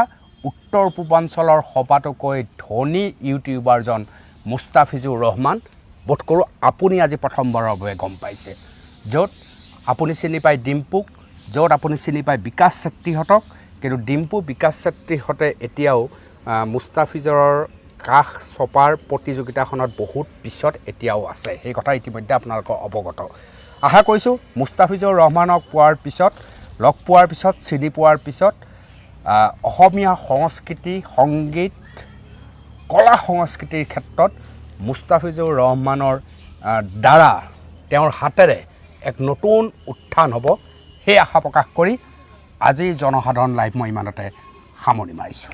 উত্তৰ পূৰ্বাঞ্চলৰ সবাতোকৈ ধনী ইউটিউবাৰজন মুস্তাফিজুৰ ৰহমান বোধ কৰোঁ আপুনি আজি প্ৰথমবাৰৰ বাবে গম পাইছে য'ত আপুনি চিনি পায় ডিম্পুক য'ত আপুনি চিনি পায় বিকাশ চেত্ৰীহঁতক কিন্তু ডিম্পু বিকাশ চেত্ৰীহঁতে এতিয়াও মুস্তাফিজুৰৰ কাষ চপাৰ প্ৰতিযোগিতাখনত বহুত পিছত এতিয়াও আছে সেই কথা ইতিমধ্যে আপোনালোকৰ অৱগত আশা কৰিছোঁ মুস্তাফিজুৰ ৰহমানক লগ পোৱাৰ পিছত চিনি পোৱাৰ পিছত অসমীয়া সংস্কৃতি সংগীত কলা সংস্কৃতিৰ ক্ষেত্ৰত মুস্তাফিজুৰ ৰহমানৰ দ্বাৰা তেওঁৰ হাতেৰে এক নতুন উত্থান হ'ব সেই আশা প্ৰকাশ কৰি আজিৰ জনসাধাৰণ লাইভ মই ইমানতে সামৰণি মাৰিছোঁ